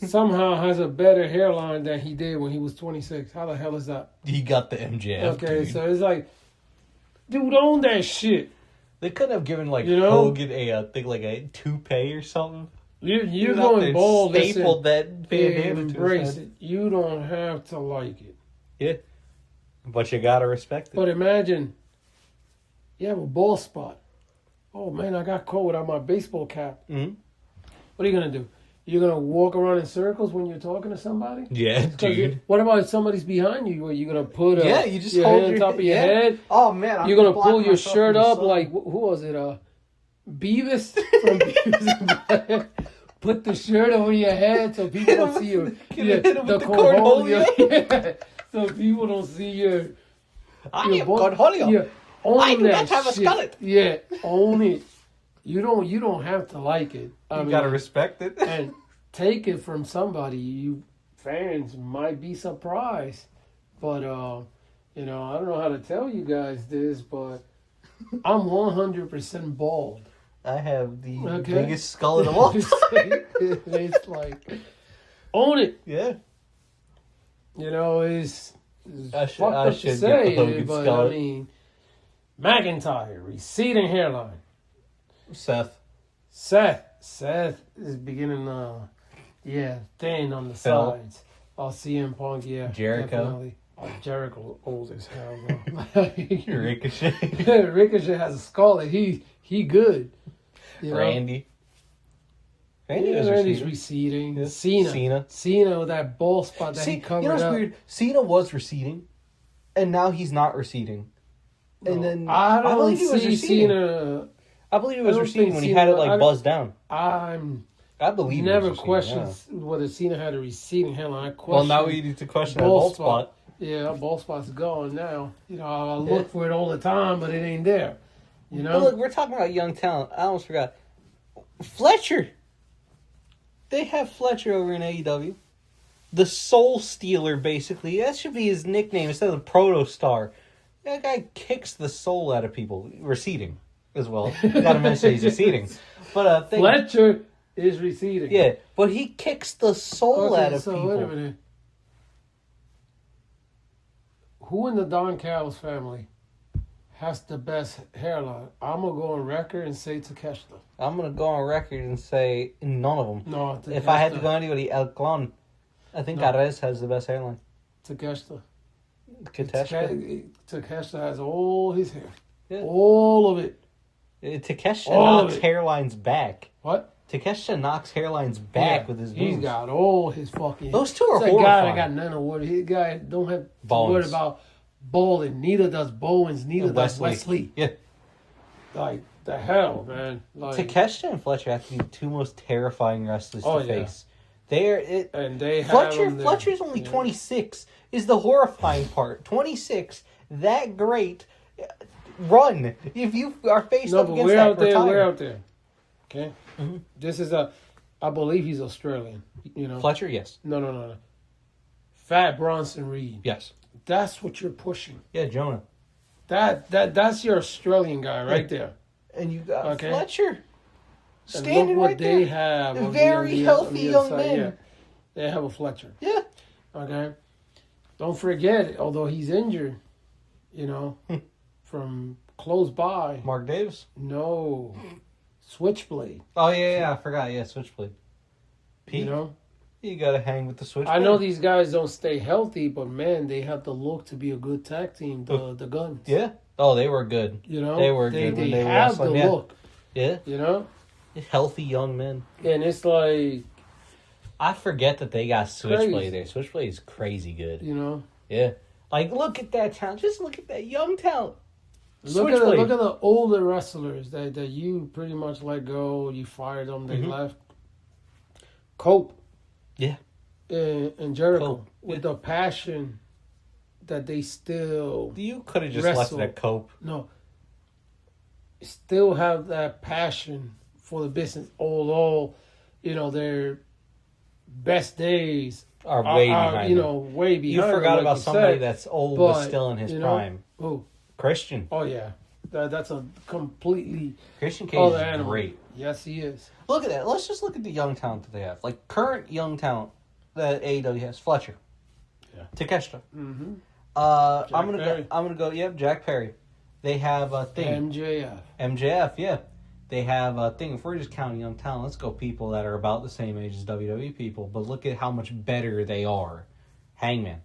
somehow has a better hairline than he did when he was 26. How the hell is that? He got the MJF. Okay, dude. So it's like, dude, own that shit. They could have given Hogan a thing like a toupee or something. You're going bald. Stapled that bandana. Embrace it. You don't have to like it. Yeah, but you gotta respect it. But imagine you have a bald spot. oh man, I got caught without my baseball cap. Mm-hmm. What are you gonna do? You're gonna walk around in circles when you're talking to somebody? Yeah, dude. What about if somebody's behind you? Are you gonna put you just your hold hand on top of your yeah. head? Oh man, You're gonna pull your shirt up like who was it? Beavis from Beavis and Butthead. Put the shirt over your head so people don't see your the cornholio. So people don't see your. I am cornholio. Yeah, I do not have a skillet. Yeah, own it. You don't have to like it. You gotta respect it and take it from somebody. You fans might be surprised, but I don't know how to tell you guys this, but I'm 100% bald. I have the biggest skull in the world. It's like, own it. Yeah. It's I fucked up should to say, get but skull. I mean, McIntyre, receding hairline. Seth is beginning, thin on the Phil. sides. CM Punk, yeah. Jericho. Definitely. Jericho old as hell, bro. Ricochet. Ricochet has a skull. He good. Randy. Randy's receding. Yeah. Cena with that bald spot that he covered you know what's up. weird? Cena was receding, and now he's not receding. And then I don't believe he was see receding. Cena. I believe it was I don't receding think when he Cena- had it I- buzzed down. I believe never it was receding, questioned whether Cena had a receding hairline. I Well, question now we need to question that bald bald spot. Yeah, that bald spot's gone now. I look for it all the time, but it ain't there. But look, we're talking about young talent. I almost forgot. Fletcher. They have Fletcher over in AEW. The Soul Stealer, basically. That should be his nickname instead of the Proto Star. That guy kicks the soul out of people. Receding as well. Gotta mention he's receding. But Fletcher is receding. Yeah, but he kicks the soul out of people. Wait a minute. Who in the Don Callis family has the best hairline? I'm going to go on record and say Takeshita. I'm going to go on record and say none of them. No, Takeshita. If I had to go anybody, El Clon. I think Arez has the best hairline. Takeshita. Takeshita has all his hair. Yeah. All of it. Takeshita all knocks hairlines back. What? Takeshita knocks hairlines back with his moves. He's got all his fucking... Those two are horrifying. horrifying. Guy that got none of what... His guy don't have to Bowens. worry about bowling. Neither does Bowens. Neither does Wesley. Yeah. Like, the hell, man. Like, Takeshita and Fletcher have to be the two most terrifying wrestlers to face. Fletcher's only 26 is the horrifying part. 26, that great. Run. If you are faced up against that, retire. We're out there. Okay? Mm-hmm. This is I believe he's Australian. Fletcher, yes. No. Fat Bronson Reed. Yes. That's what you're pushing. Yeah, Jonah. That's your Australian guy right there. And you got Fletcher. Standing and look what right they there. have. Very healthy young men. Yeah. They have a Fletcher. Yeah. Okay. Don't forget, although he's injured, from close by. Mark Davis? No. Switchblade. Oh, yeah, I forgot. Yeah, Switchblade. Pete, you got to hang with the Switchblade. I know these guys don't stay healthy, but man, they have the look to be a good tag team, the Guns. Yeah. Oh, they were good. They were good when they were have the wrestling. look. Yeah. Healthy young men. And it's like... I forget that they got Switchblade there. Switchblade is crazy good. Yeah. Like, look at that talent. Just look at that young talent. Look at the older wrestlers that you pretty much let go. You fired them. They left. Cope. Yeah. And Jericho. Cope. With the passion that they still... You could have just wrestle. left it at Cope. No. Still have that passion for the business. Although, their best days are way behind. Way behind. You forgot about somebody that's old but still in his prime. Who? Christian. Oh yeah, that's a completely Christian Cage is great. Yes, he is. Look at that. Let's just look at the young talent that they have. Like current young talent that AEW has. Fletcher. Yeah. Takeshita. Mm-hmm. I'm gonna go. Yep, Jack Perry. They have a thing. MJF. Yeah. They have a thing. If we're just counting young talent, let's go people that are about the same age as WWE people. But look at how much better they are. Hangman.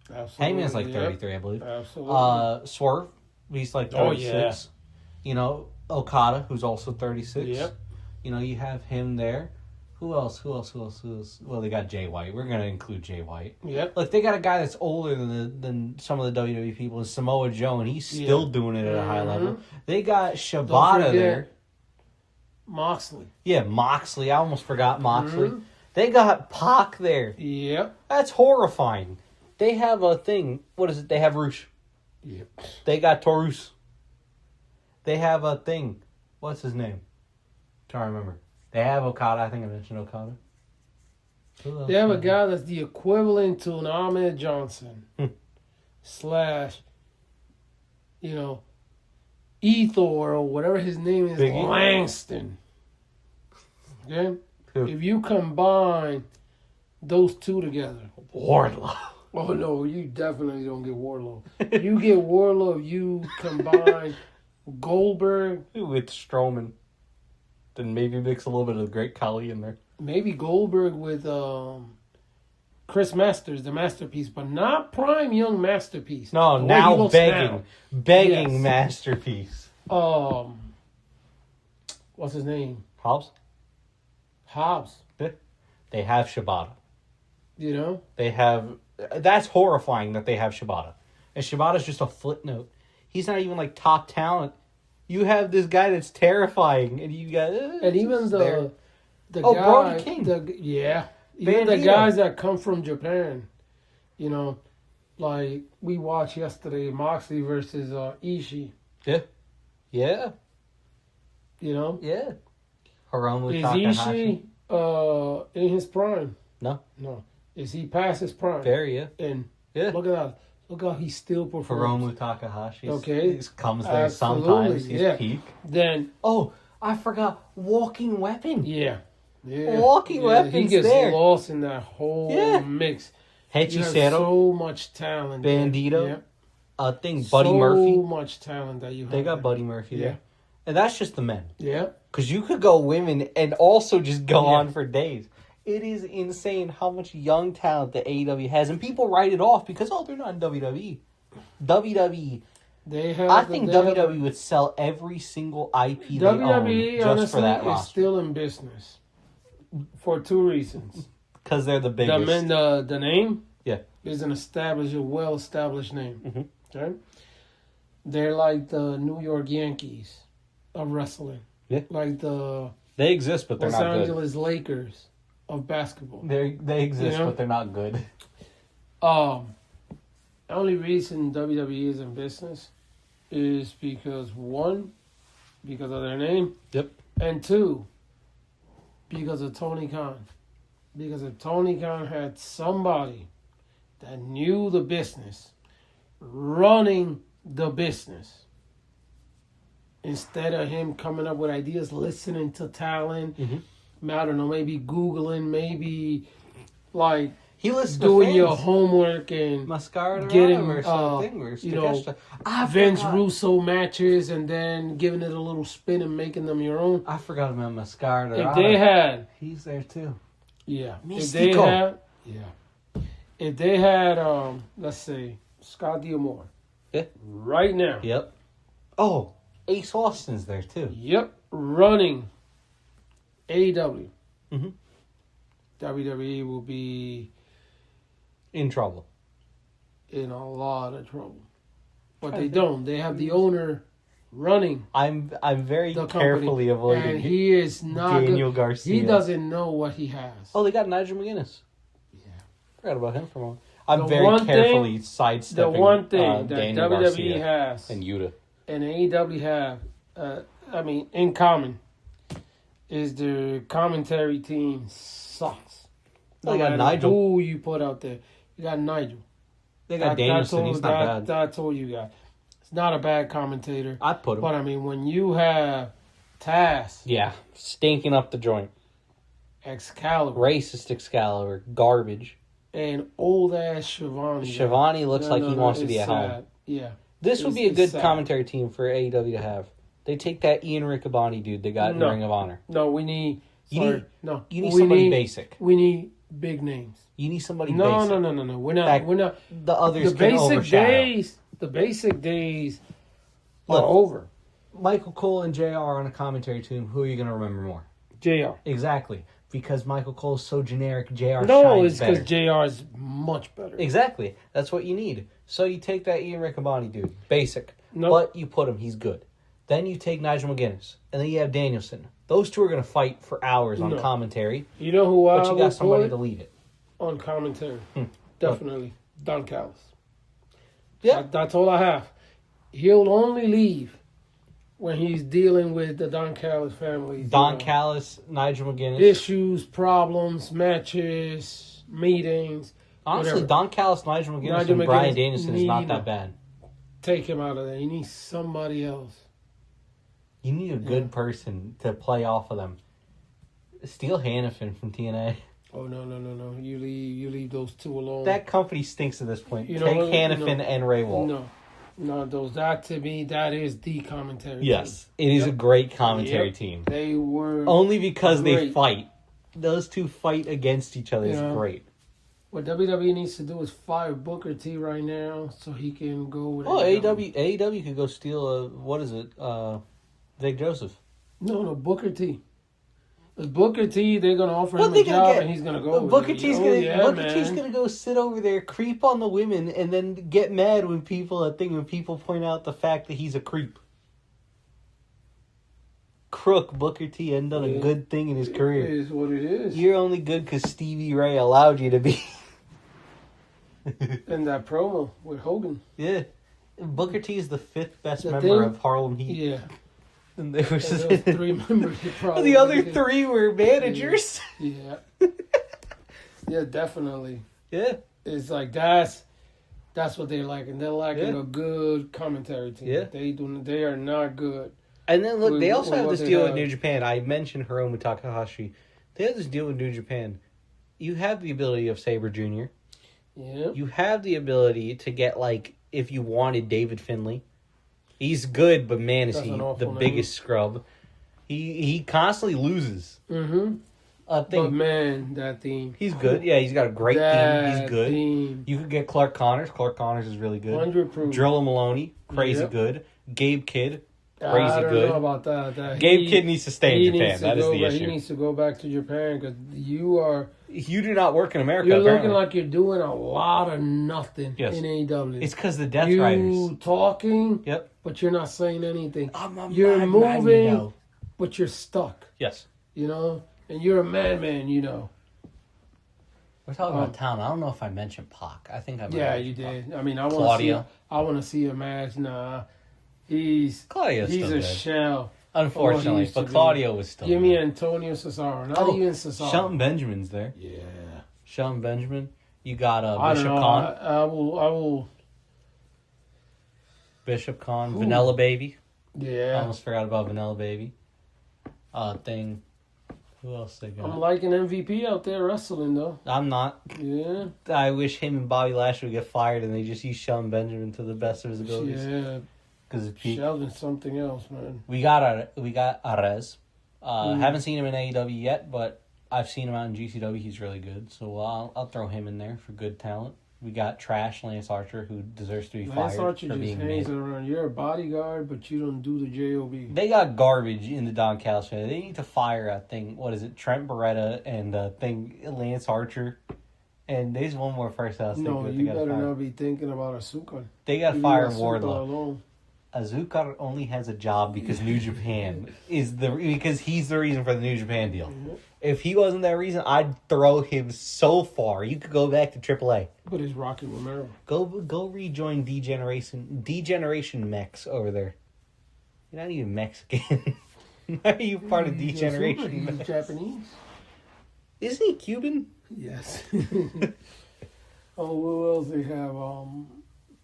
Absolutely. Hangman's like 33, I believe. Absolutely. Swerve, he's like 36. Okada, who's also 36. Yep. You know, you have him there. Who else? Well, they got Jay White. We're going to include Jay White. Yep. Look, they got a guy that's older than some of the WWE people, Samoa Joe, and he's still doing it at a high level. They got Shibata there. Moxley. Yeah, Moxley. I almost forgot Moxley. They got Pac there. Yep. That's horrifying. They have a thing. What is it? They have Roosh. Yep. They got Taurus. They have a thing. What's his name? Trying to remember. They have Okada. I think I mentioned Okada. They have a guy that's the equivalent to an Ahmed Johnson. Slash, you know, Ethor or whatever his name is. Biggie? Langston. Okay? Who? If you combine those two together. Wardlow. Oh, no, you definitely don't get Wardlow. You get Wardlow if you combine Goldberg. With Strowman. Then maybe mix a little bit of the Great Khali in there. Maybe Goldberg with Chris Masters, the Masterpiece, but not prime young Masterpiece. No, now begging. Begging Yes. Masterpiece. What's his name? Hobbs? They have Shibata. You know? They have... That's horrifying that they have Shibata. And Shibata's just a footnote. He's not even like top talent. You have this guy that's terrifying, and you got... And even the guy... Brody King. Even the guys that come from Japan, you know, like we watched yesterday, Moxley versus Ishii. Yeah. You know? Yeah. Hiromu Is Takahashi. Ishii in his prime? No. Is he past his prime? Very, yeah. And Yeah. look at that. Look how he still performs. Hiromu Takahashi. Okay. He comes there Absolutely, sometimes. He's yeah. peak. Then... Oh, I forgot. Walking Weapon. Yeah. Walking Weapon's he gets there. lost in that whole mix. You have Hechicero. so much talent. Bandito. Yeah. Buddy Murphy. So much talent that you have. They got there. Buddy Murphy there. And that's just the men. Yeah. Because you could go women and also just go on for days. It is insane how much young talent the AEW has. And people write it off because, they're not in WWE. WWE. I think WWE would sell every single IP they WWE, own just for that is roster. still in business. For two reasons. Because they're the biggest. The name is an well-established name. Mm-hmm. Okay? They're like the New York Yankees of wrestling. Yeah. Like the They exist, but they're Los not Angeles Lakers of basketball. good. They exist, but they're not good. The only reason WWE is in business is because, one, because of their name. Yep. And two, because of Tony Khan. Because if Tony Khan had somebody that knew the business, running the business, instead of him coming up with ideas, listening to talent, I don't know, maybe Googling, maybe like he listens doing to your homework and getting Vince Russo matches and then giving it a little spin and making them your own. I forgot about Mascara. If they had, he's there too. Yeah. Mystico. If they had, let's say, Scott D'Amore. Yeah. Right now. Yep. Oh, Ace Austin's there too. Yep. Running AEW. Mm-hmm. WWE will be in trouble. In a lot of trouble. But they don't. They have the owner running. I'm very carefully avoiding. And he is not Daniel Garcia. He doesn't know what he has. Oh, they got Nigel McGuinness. Yeah. Forgot about him for a moment. I'm very carefully sidestepping the one thing that Daniel WWE Garcia has and Yuta and AEW have, in common, is their commentary team sucks. They got Nigel. Who you put out there? You got Nigel. They got Danielson. He's not bad. I told you guys. It's not a bad commentator. I'd put him. But, when you have Taz. Yeah. Stinking up the joint. Excalibur. Racist Excalibur. Garbage. And old-ass Shivani. Shivani looks like he wants to be at home. Yeah. This would be a good commentary team for AEW to have. They take that Ian Riccaboni dude they got in Ring of Honor. No, we need... You need somebody basic. We need big names. You need somebody basic. No. We're not. The others can overshadow. The basic days are over. Michael Cole and JR on a commentary team, who are you going to remember more? JR. Exactly. Because Michael Cole's so generic, JR No, shines it's better. because JR is much better. Exactly. That's what you need. So you take that Ian Riccaboni dude, basic, Nope. but you put him, he's good. Then you take Nigel McGuinness, and then you have Danielson. Those two are going to fight for hours on commentary. You know who but I you got somebody to lead it. On commentary. Definitely. Don Callis. Yeah. That's all I have. He'll only leave when he's dealing with the Don Callis family. Don Callis, Nigel McGuinness. Issues, problems, matches, meetings. Honestly, whatever. Don Callis, Nigel McGuinness, and Bryan Danielson is not that bad. Take him out of there. You need somebody else. You need a good person to play off of them. Steal Hannafin from TNA. Oh, no. You leave those two alone. That company stinks at this point. You Take know, Hannafin and Ray Walt. No, that to me, that is the commentary Yes, team. it is a great commentary team. They were only because great. they fight. Those two fight against each other is great. What WWE needs to do is fire Booker T right now so he can go with AEW could go steal Vic Joseph. No, Booker T. With Booker T, they're gonna offer him a job and he's gonna go. Booker T's gonna go sit over there, creep on the women, and then get mad when people point out the fact that he's a creep. Crook Booker T hadn't done a good thing in his career. It is what it is. You're only good because Stevie Ray allowed you to be. And that promo with Hogan. Yeah. Booker T is the 5th best member of Harlem Heat. Yeah. And there was those 3 members. The other 3 were managers. Yeah. Yeah, definitely. Yeah. It's like that's what they're lacking. They're lacking a good commentary team. Yeah. They are not good. And then look, they also have this deal with New Japan. I mentioned Hiromu Takahashi. They have this deal with New Japan. You have the ability of Sabre Jr. Yeah. You have the ability to get, like, if you wanted David Finlay. He's good, but man, is he the biggest scrub. He constantly loses. Mm-hmm. But man, that team. He's good. Yeah, he's got a great team. He's good. Team. You could get Clark Connors. Clark Connors is really good. 100%. Drillo Maloney, crazy good. Gabe Kidd, crazy I don't good. know about that. Gabe Kidd needs to stay in Japan. That is the issue. He needs to go back to Japan because you do not work in America. You're apparently. looking like you're doing a lot of nothing in AEW. It's because the Death Riders. You talking, but you're not saying anything. You're moving, but you're stuck. Yes. You know? And you're a man, you know. We're talking about town. I don't know if I mentioned Pac. I think I mentioned Yeah, you did. I mean, I want to see a match. Nah. He's a shell. Unfortunately, but Claudio was still Give me Antonio Cesaro. Not even Cesaro. Shelton Benjamin's there. Yeah. Shelton Benjamin. You got Bishop Khan. I will. Bishop Khan. Vanilla Baby. Yeah. I almost forgot about Vanilla Baby. Who else they got? I'm liking MVP out there wrestling, though. I'm not. Yeah. I wish him and Bobby Lashley would get fired and they just use Shelton Benjamin to the best of his abilities. Yeah. Because Sheldon's something else, man. We got Arez. Haven't seen him in AEW yet, but I've seen him out in GCW. He's really good, so I'll throw him in there for good talent. We got trash Lance Archer, who deserves to be fired. Lance Archer for just being hangs around. You're a bodyguard, but you don't do the JOB. They got garbage in the Don Callis family. They need to fire Trent Beretta and Lance Archer. And there's one more person I was thinking. No, you better not be thinking about Asuka. They got to fire Wardlow. Azuka only has a job because New Japan because he's the reason for the New Japan deal. Mm-hmm. If he wasn't that reason, I'd throw him so far. You could go back to AAA. But it's Rocky Romero. Go rejoin Degeneration Mex over there. You're not even Mexican. Why are you part of Degeneration Mex? He's Japanese. Isn't he Cuban? Yes. Who else they have?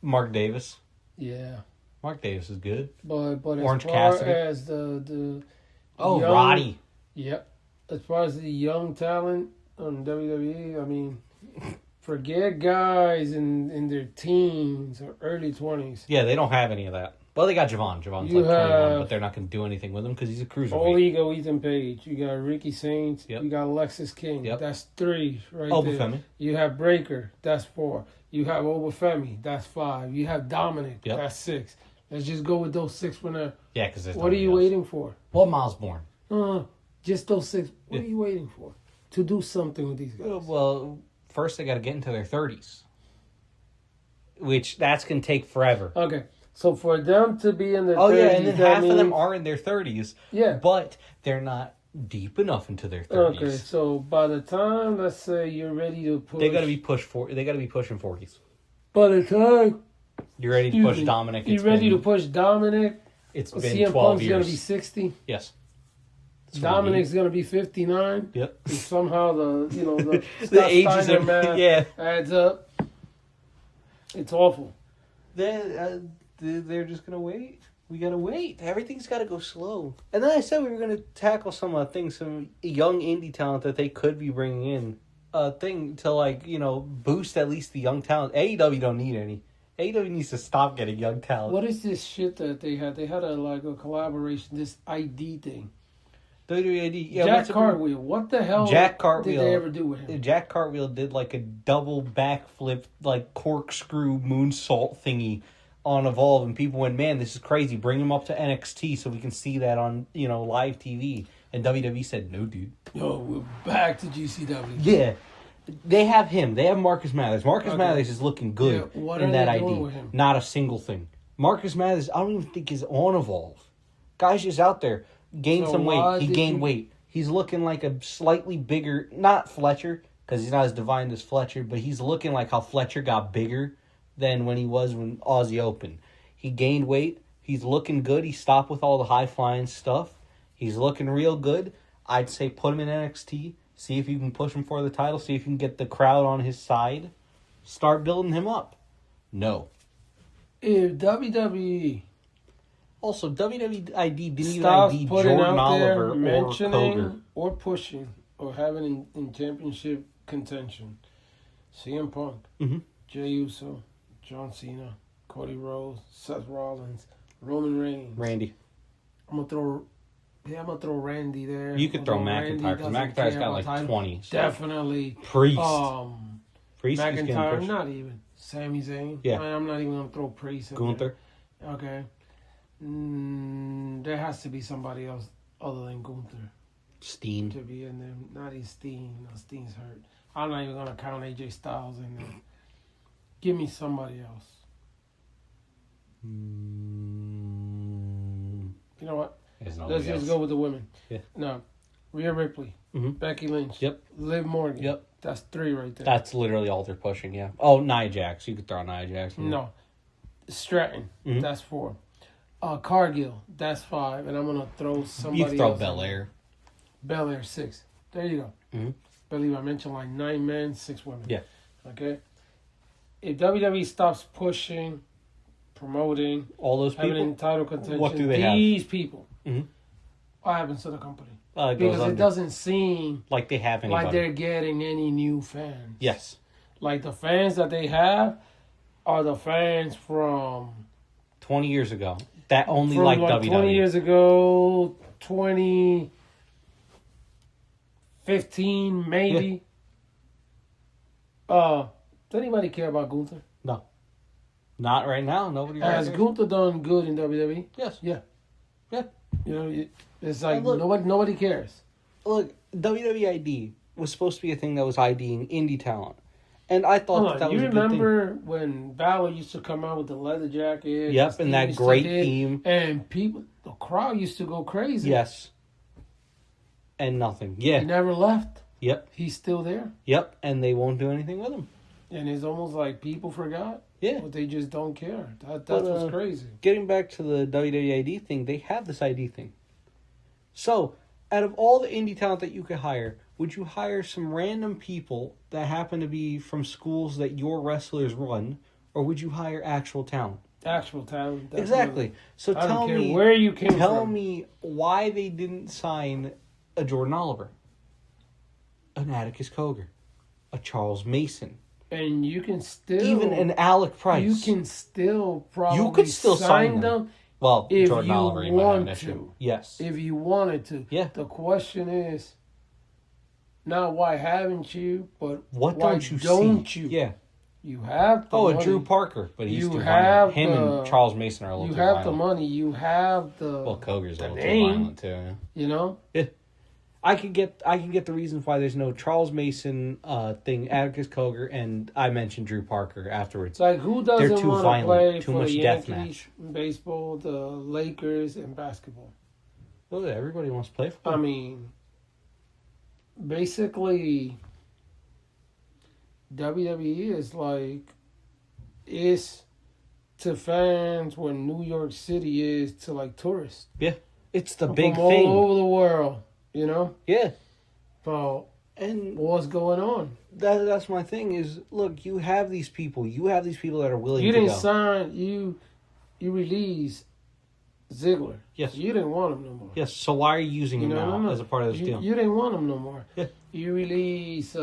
Mark Davis. Yeah. Mark Davis is good. But Orange as far Cassidy. as the young, Roddy. Yep. As far as the young talent on WWE, I mean, forget guys in their teens or early 20s. Yeah, they don't have any of that. Well, they got Javon. Javon's like 21, but they're not going to do anything with him because he's a cruiserweight. All ego, Ethan Page. You got Ricky Saints. Yep. You got Alexis King. Yep. That's 3 right Obafemi. there. You have Breaker. That's 4. You have Obafemi. That's 5. You have Dominic. Yep. That's 6. Let's just go with those 6 for now. Yeah, because What are you waiting for? Well, Miles born. Just those 6. What are you waiting for? To do something with these guys. Well, first they got to get into their 30s. Which, that's going to take forever. Okay. So for them to be in their 30s... Oh, yeah, and then half of them are in their 30s. Yeah. But they're not deep enough into their 30s. Okay, so by the time, let's say, you're ready to push... They got to be they got to be pushing 40s. By the time... You're ready to push Dominic. You're ready to push Dominic. It's been CM 12 Punk's years. going to be 60. Yes. Dominic's going to be 59. Yep. And somehow the the ages of math adds up. It's awful. They're just going to wait. We got to wait. Everything's got to go slow. And then I said we were going to tackle some some young indie talent that they could be bringing in. Thing to boost at least the young talent. AEW don't need any. AEW needs to stop getting young talent. What is this shit that they had? They had a collaboration, this ID thing. WWED, yeah. Jack Cartwheel. What the hell Jack Cartwheel, did they ever do with him? Jack Cartwheel did a double backflip, corkscrew moonsault thingy on Evolve, and people went, man, this is crazy. Bring him up to NXT so we can see that on, live TV. And WWE said, no, dude. No, we're back to GCW. Yeah. They have him. They have Marcus Mathers. Marcus Mathers is looking good in that ID. With him? Not a single thing. Marcus Mathers, I don't even think is on Evolve. Guy's just out there. Gained some weight. He gained weight. He's looking like a slightly bigger, not Fletcher, because he's not as divine as Fletcher, but he's looking like how Fletcher got bigger than when he was when Aussie opened. He gained weight. He's looking good. He stopped with all the high-flying stuff. He's looking real good. I'd say put him in NXT. See if you can push him for the title. See if you can get the crowd on his side. Start building him up. No. If WWE... Also, WWED didn't even Stop ID putting Jordan out there, Oliver or mentioning Koger. or pushing or having in championship contention. CM Punk, Jey Uso, John Cena, Cody Rhodes, Seth Rollins, Roman Reigns. Randy. I'm gonna throw Randy there. You could throw McIntyre because McIntyre's got 20. So. Definitely. Priest. Priest McIntyre, not even. Sami Zayn. Yeah. I'm not even gonna throw Priest in Gunther. there. Okay. There has to be somebody else other than Gunther Steen. to be in there. Not even Steen. No, Steen's hurt. I'm not even gonna count AJ Styles in there. Give me somebody else. You know what? Let's just go with the women. Yeah. No, Rhea Ripley, Becky Lynch. Yep. Liv Morgan. Yep. That's 3 right there. That's literally all they're pushing. Yeah. Oh, Nia Jax. You could throw Nia Jax. No. Stratton. That's 4. Cargill. That's 5. And I'm gonna throw somebody. You could throw else Belair. Belair 6. There you go. Believe I mentioned 9 men, 6 women. Yeah. Okay. If WWE stops pushing, promoting, all those people, having in title contention, what do they these people, Mhm. what happens to the company? Because it doesn't seem like they have anybody. like they're getting any new fans. Yes. Like the fans that they have are the fans from 20 years ago that only like WWE. 20 years ago, 2015 maybe. Does anybody care about Gunther? No. Not right now. Nobody Has Gunther done good in WWE? Yes. Yeah. Yeah. You know, it's like look, nobody cares. Look, WWE was supposed to be a thing that was IDing indie talent. And I thought that was a good thing. You remember when Balor used to come out with the leather jacket? Yep, and that great theme. And the crowd used to go crazy. Yes. And nothing. Yeah. He never left. Yep. He's still there. Yep, and they won't do anything with him. And it's almost like people forgot. Yeah. But they just don't care. That's what's crazy. Getting back to the WWE thing, they have this ID thing. So, out of all the indie talent that you could hire, would you hire some random people that happen to be from schools that your wrestlers run, or would you hire actual talent? Actual talent. Definitely. Exactly. So I don't care me where you came from. Tell me why they didn't sign a Jordan Oliver, an Atticus Cogar, a Charles Mason. And you can still... Even an Alec Price. You can still probably you could still sign them. Well, if Jordan you Oliver, you want might have an issue. to. Yes. If you wanted to. Yeah. The question is, not why haven't you, but what why don't you don't see? you? Yeah. You have the money. Drew Parker, but he's You too have violent. Him and Charles Mason are a little too violent. You have the money. You have the Coger's a little name, too violent too. Yeah. You know? Yeah. I can get the reasons why there's no Charles Mason thing, Atticus Coger, and I mentioned Drew Parker afterwards. It's like, who doesn't want to play too for much the death Yankees in baseball, the Lakers in basketball? Well, everybody wants to play for them. I mean, basically, WWE is to fans what New York City is to like tourists. Yeah, it's the big from thing all over the world. You know? Yeah. So, and what's going on? That's my thing is, look, you have these people. You have these people that are willing to go. You didn't sign, you release Ziggler. Yes. You didn't want him no more. Yes, so why are you using him now as a part of this deal? You didn't want him no more. Yeah. You release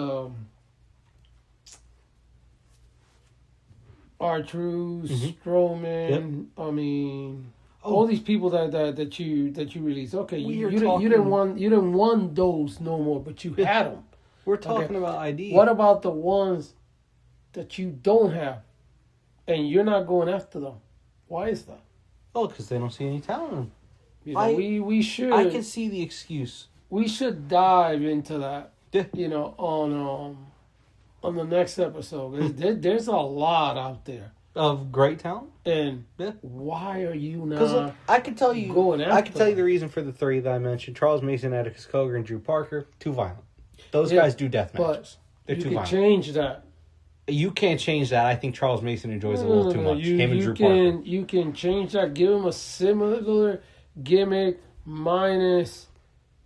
R-Truth, Strowman. Yep. I mean... all these people that you release, okay, you didn't want those no more, but you had them. We're talking about ID. What about the ones that you don't have, and you're not going after them? Why is that? Oh, because they don't see any talent in them. You know, we should. I can see the excuse. We should dive into that. Yeah. You know, on the next episode. There's a lot out there. Of great talent, and why are you not? Because I can tell you, going after I can tell you the reason for the three that I mentioned: Charles Mason, Atticus Coger, and Drew Parker. Too violent. Those guys do death matches. They're too violent. You can change that. You can't change that. I think Charles Mason enjoys it a little too much. Him and Drew Parker. You can change that. Give him a similar gimmick minus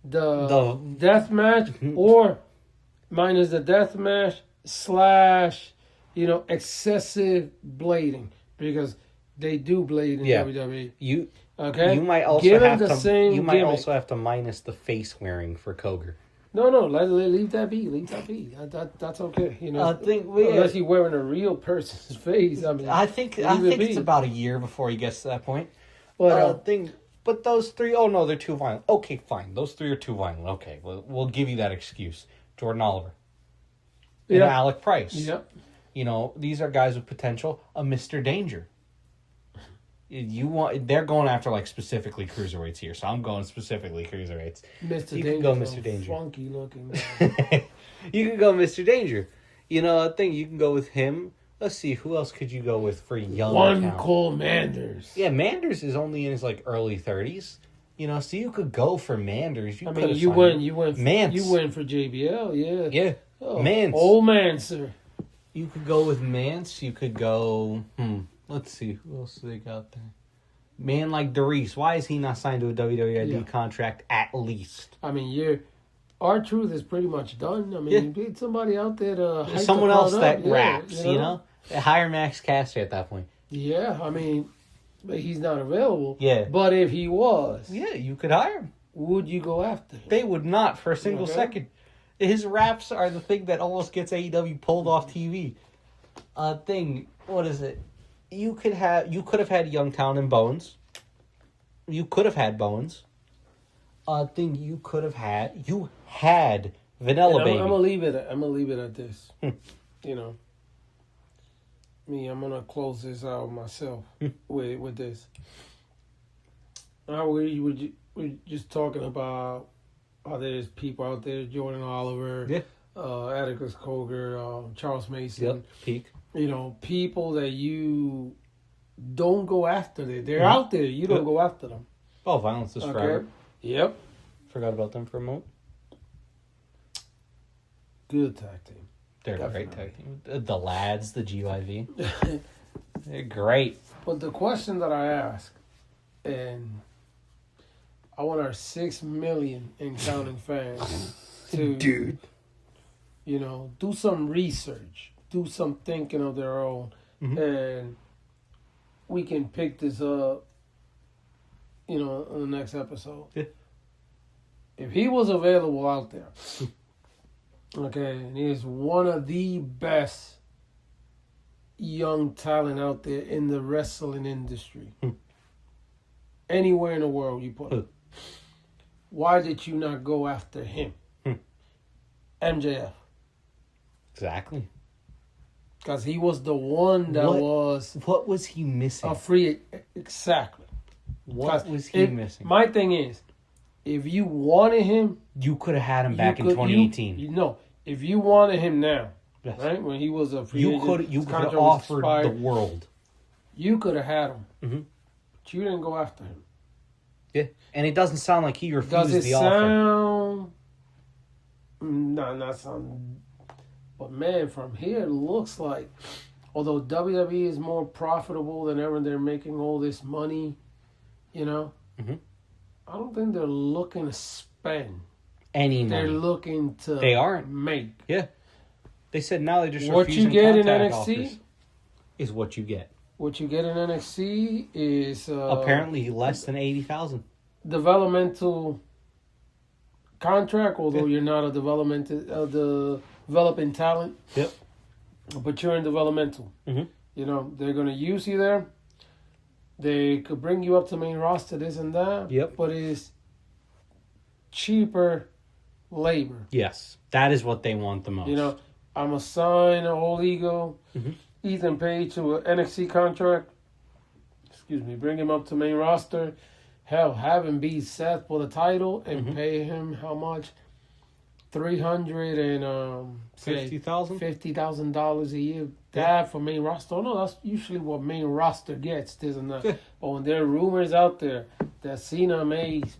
the death match, or minus the death match / excessive blading, because they do blade in WWE. You might also also have to minus the face wearing for Coger. No, leave that be. Leave that be. That's okay. Unless you're wearing a real person's face. I mean, I think it's about a year before he gets to that point. But those three, they're too violent. Okay, fine. Those three are too violent. Okay, we'll give you that excuse. Jordan Oliver. And Alec Price. Yep. These are guys with potential. A Mr. Danger. They're going after specifically cruiserweights here, so I'm going specifically cruiserweights. You can go Mr. Danger. Funky looking. You can go Mr. Danger. I think you can go with him. Let's see, who else could you go with for young? One Cole Manders. Yeah, Manders is only in his early 30s. So you could go for Manders. You went Mance. You went for JBL, yeah. Yeah. Mance. Old Mancer. You could go with Mance. You could go... Let's see. Who else they got there? Man like Darius. Why is he not signed to a WWE contract at least? I mean, R-Truth is pretty much done. I mean, you need somebody out there to... someone else that raps, Hire Max Caster at that point. Yeah, I mean, but he's not available. Yeah. But if he was... Yeah, you could hire him. Would you go after him? They would not for a single second. His raps are the thing that almost gets AEW pulled off TV. What is it? You could have had young talent in Bones. You could have had Bones. You had Vanilla Baby. I'm gonna leave it at this. I'm gonna close this out myself with this. Now we're just talking about how there's people out there, Jordan Oliver, Atticus Coger, Charles Mason. Peak. People that you don't go after. They're out there. You don't go after them. Oh, Violence is Forever. Yep. Forgot about them for a moment. Good tag team. They're a great tag team. The lads, the GYV. They're great. But the question that I ask, and I want our 6 million and counting fans to, do some research, do some thinking of their own, and we can pick this up, on the next episode. Yeah. If he was available out there, and he's one of the best young talent out there in the wrestling industry, anywhere in the world you put him, why did you not go after him? MJF. Exactly. Because he was the one that was What was he missing? a free... Exactly. What was he missing? My thing is, if you wanted him... You could have had him back in 2018. No. If you wanted him now, Yes. right? When he was a free agent... You could have offered the world. You could have had him. Mm-hmm. But you didn't go after him. Yeah. And it doesn't sound like he refused Does it the offer. No, not sound... But man, from here it looks like, although WWE is more profitable than ever, they're making all this money, you know. Mm-hmm. I don't think they're looking to spend Any money. They're looking to. They aren't. Make. Yeah. They said now they just what refuse you get in contact NXT offers is what you get. What you get in NXT is apparently less than 80,000. Developmental contract, although you're not a developing talent. Yep. But you're in developmental. Mm-hmm. You know, they're going to use you there. They could bring you up to main roster, this and that. Yep. But it's cheaper labor. Yes. That is what they want the most. You know, I'm assigning a whole ego. Mm-hmm. Ethan Page to an NXT contract. Excuse me. Bring him up to main roster. Hell, have him beat Seth for the title and pay him how much? $50,000 a year. That for main roster. Oh, no, that's usually what main roster gets, isn't that? But when there are rumors out there that Cena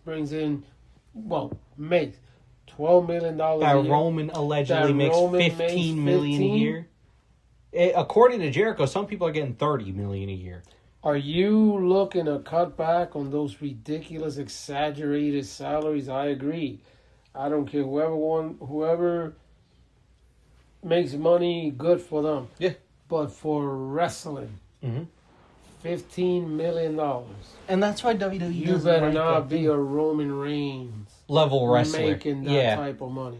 brings in, makes $12 million a year. Roman allegedly makes $15 million a year. According to Jericho, some people are getting $30 million a year. Are you looking to cut back on those ridiculous, exaggerated salaries? I agree. I don't care whoever makes money, good for them. Yeah. But for wrestling, $15 million. And that's why WWE you better not be a Roman Reigns level wrestler making that type of money.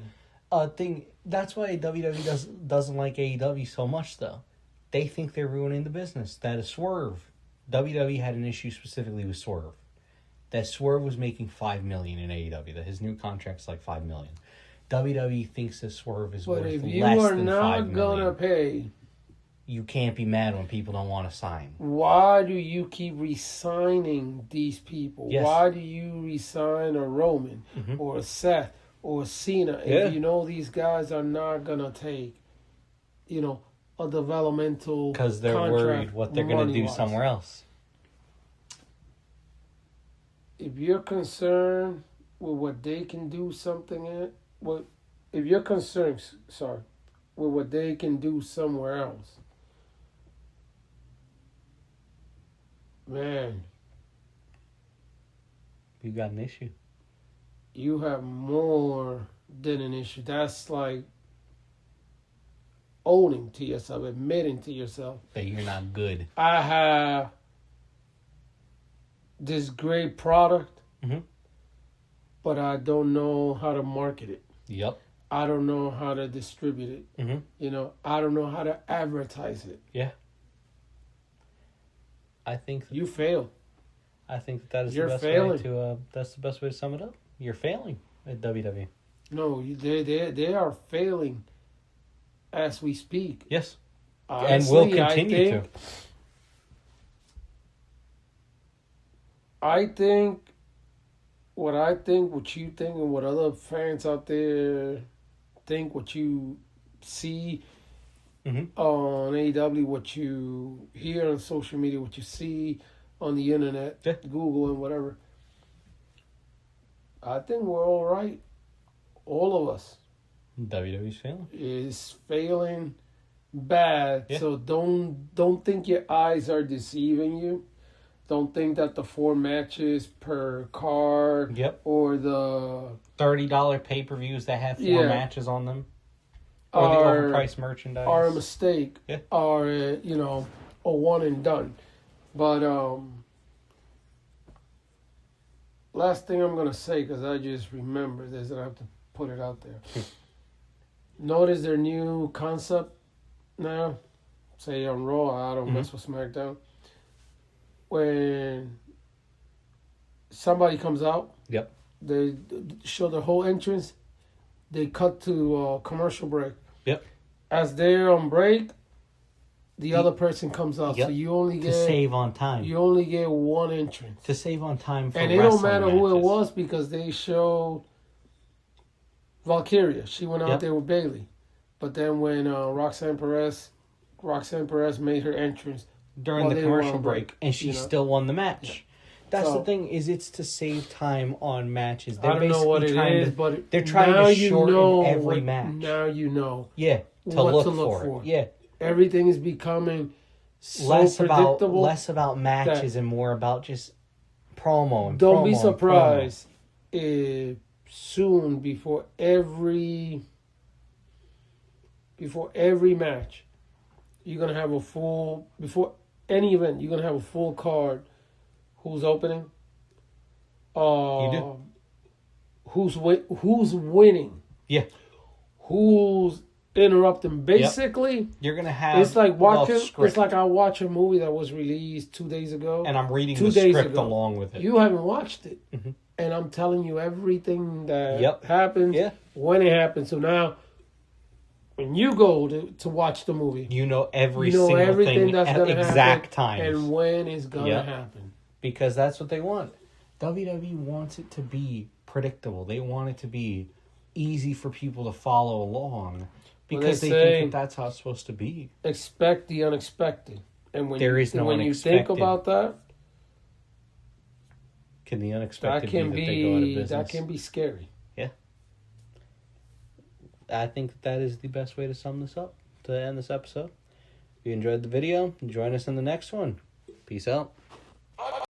That's why WWE doesn't like AEW so much, though. They think they're ruining the business. That is Swerve. WWE had an issue specifically with Swerve. That Swerve was making $5 million in AEW. That his new contract's like $5 million. WWE thinks that Swerve is worth less than $5 million. But if you are not gonna pay, you can't be mad when people don't want to sign. Why do you keep re-signing these people? Yes. Why do you re-sign a Roman or a Seth or a Cena if you know these guys are not gonna take, a developmental because they're worried what they're going to do somewhere else. If you're concerned with what they can do if you're concerned, with what they can do somewhere else, man, you got an issue. You have more than an issue. That's like owning to yourself, admitting to yourself that you're not good. I have this great product, but I don't know how to market it. Yep. I don't know how to distribute it. I don't know how to advertise it. Yeah. I think you fail. I think that is You're the best failing. way to. That's the best way to sum it up. You're failing at WWE. No, they are failing as we speak. Yes. Honestly, and will continue to. I think, what you think, and what other fans out there think, what you see on AEW, what you hear on social media, what you see on the internet, Google and whatever. I think we're all right. All of us. WWE's failing. Is failing bad. Yeah. So don't think your eyes are deceiving you. Don't think that the 4 matches per card or the $30 pay-per-views that have 4 matches on them or the overpriced merchandise are a mistake. Yeah. Are a one and done. But last thing I'm gonna say, because I just remembered this and I have to put it out there. Notice their new concept now. Say on Raw, I don't mess with SmackDown. When somebody comes out, they show the whole entrance. They cut to a commercial break. Yep. As they're on break, the other person comes out. Yep. So you only get to save on time. You only get one entrance. To save on time for and it don't matter who it was because they showed Valkyria. She went out there with Bailey. But then when Roxanne Perez made her entrance during the commercial break, and she still won the match. Yeah. That's the thing, is it's to save time on matches. They're I don't know what it is, but they're trying to shorten every match. Now you know. Yeah, to look for it. Yeah. Everything is becoming so predictable. Less about matches and more about just promo and don't be surprised if soon before every match you're gonna have before any event you're gonna have a full card. Who's opening? You do. Who's winning? Yeah. Who's interrupting? Basically, you're gonna have. It's like watching. It's like I watch a movie that was released 2 days ago, and I'm reading the script along with it. You haven't watched it, and I'm telling you everything that happens when it happens. So now, when you go to watch the movie, you know everything that's at exact times and when it's gonna happen. Because that's what they want. WWE wants it to be predictable. They want it to be easy for people to follow along. Because they think that's how it's supposed to be. Expect the unexpected. And when there is no when unexpected. You think about that, can the unexpected be that they go out of business? That can be scary. Yeah. I think that is the best way to sum this up, to end this episode. If you enjoyed the video, join us in the next one. Peace out.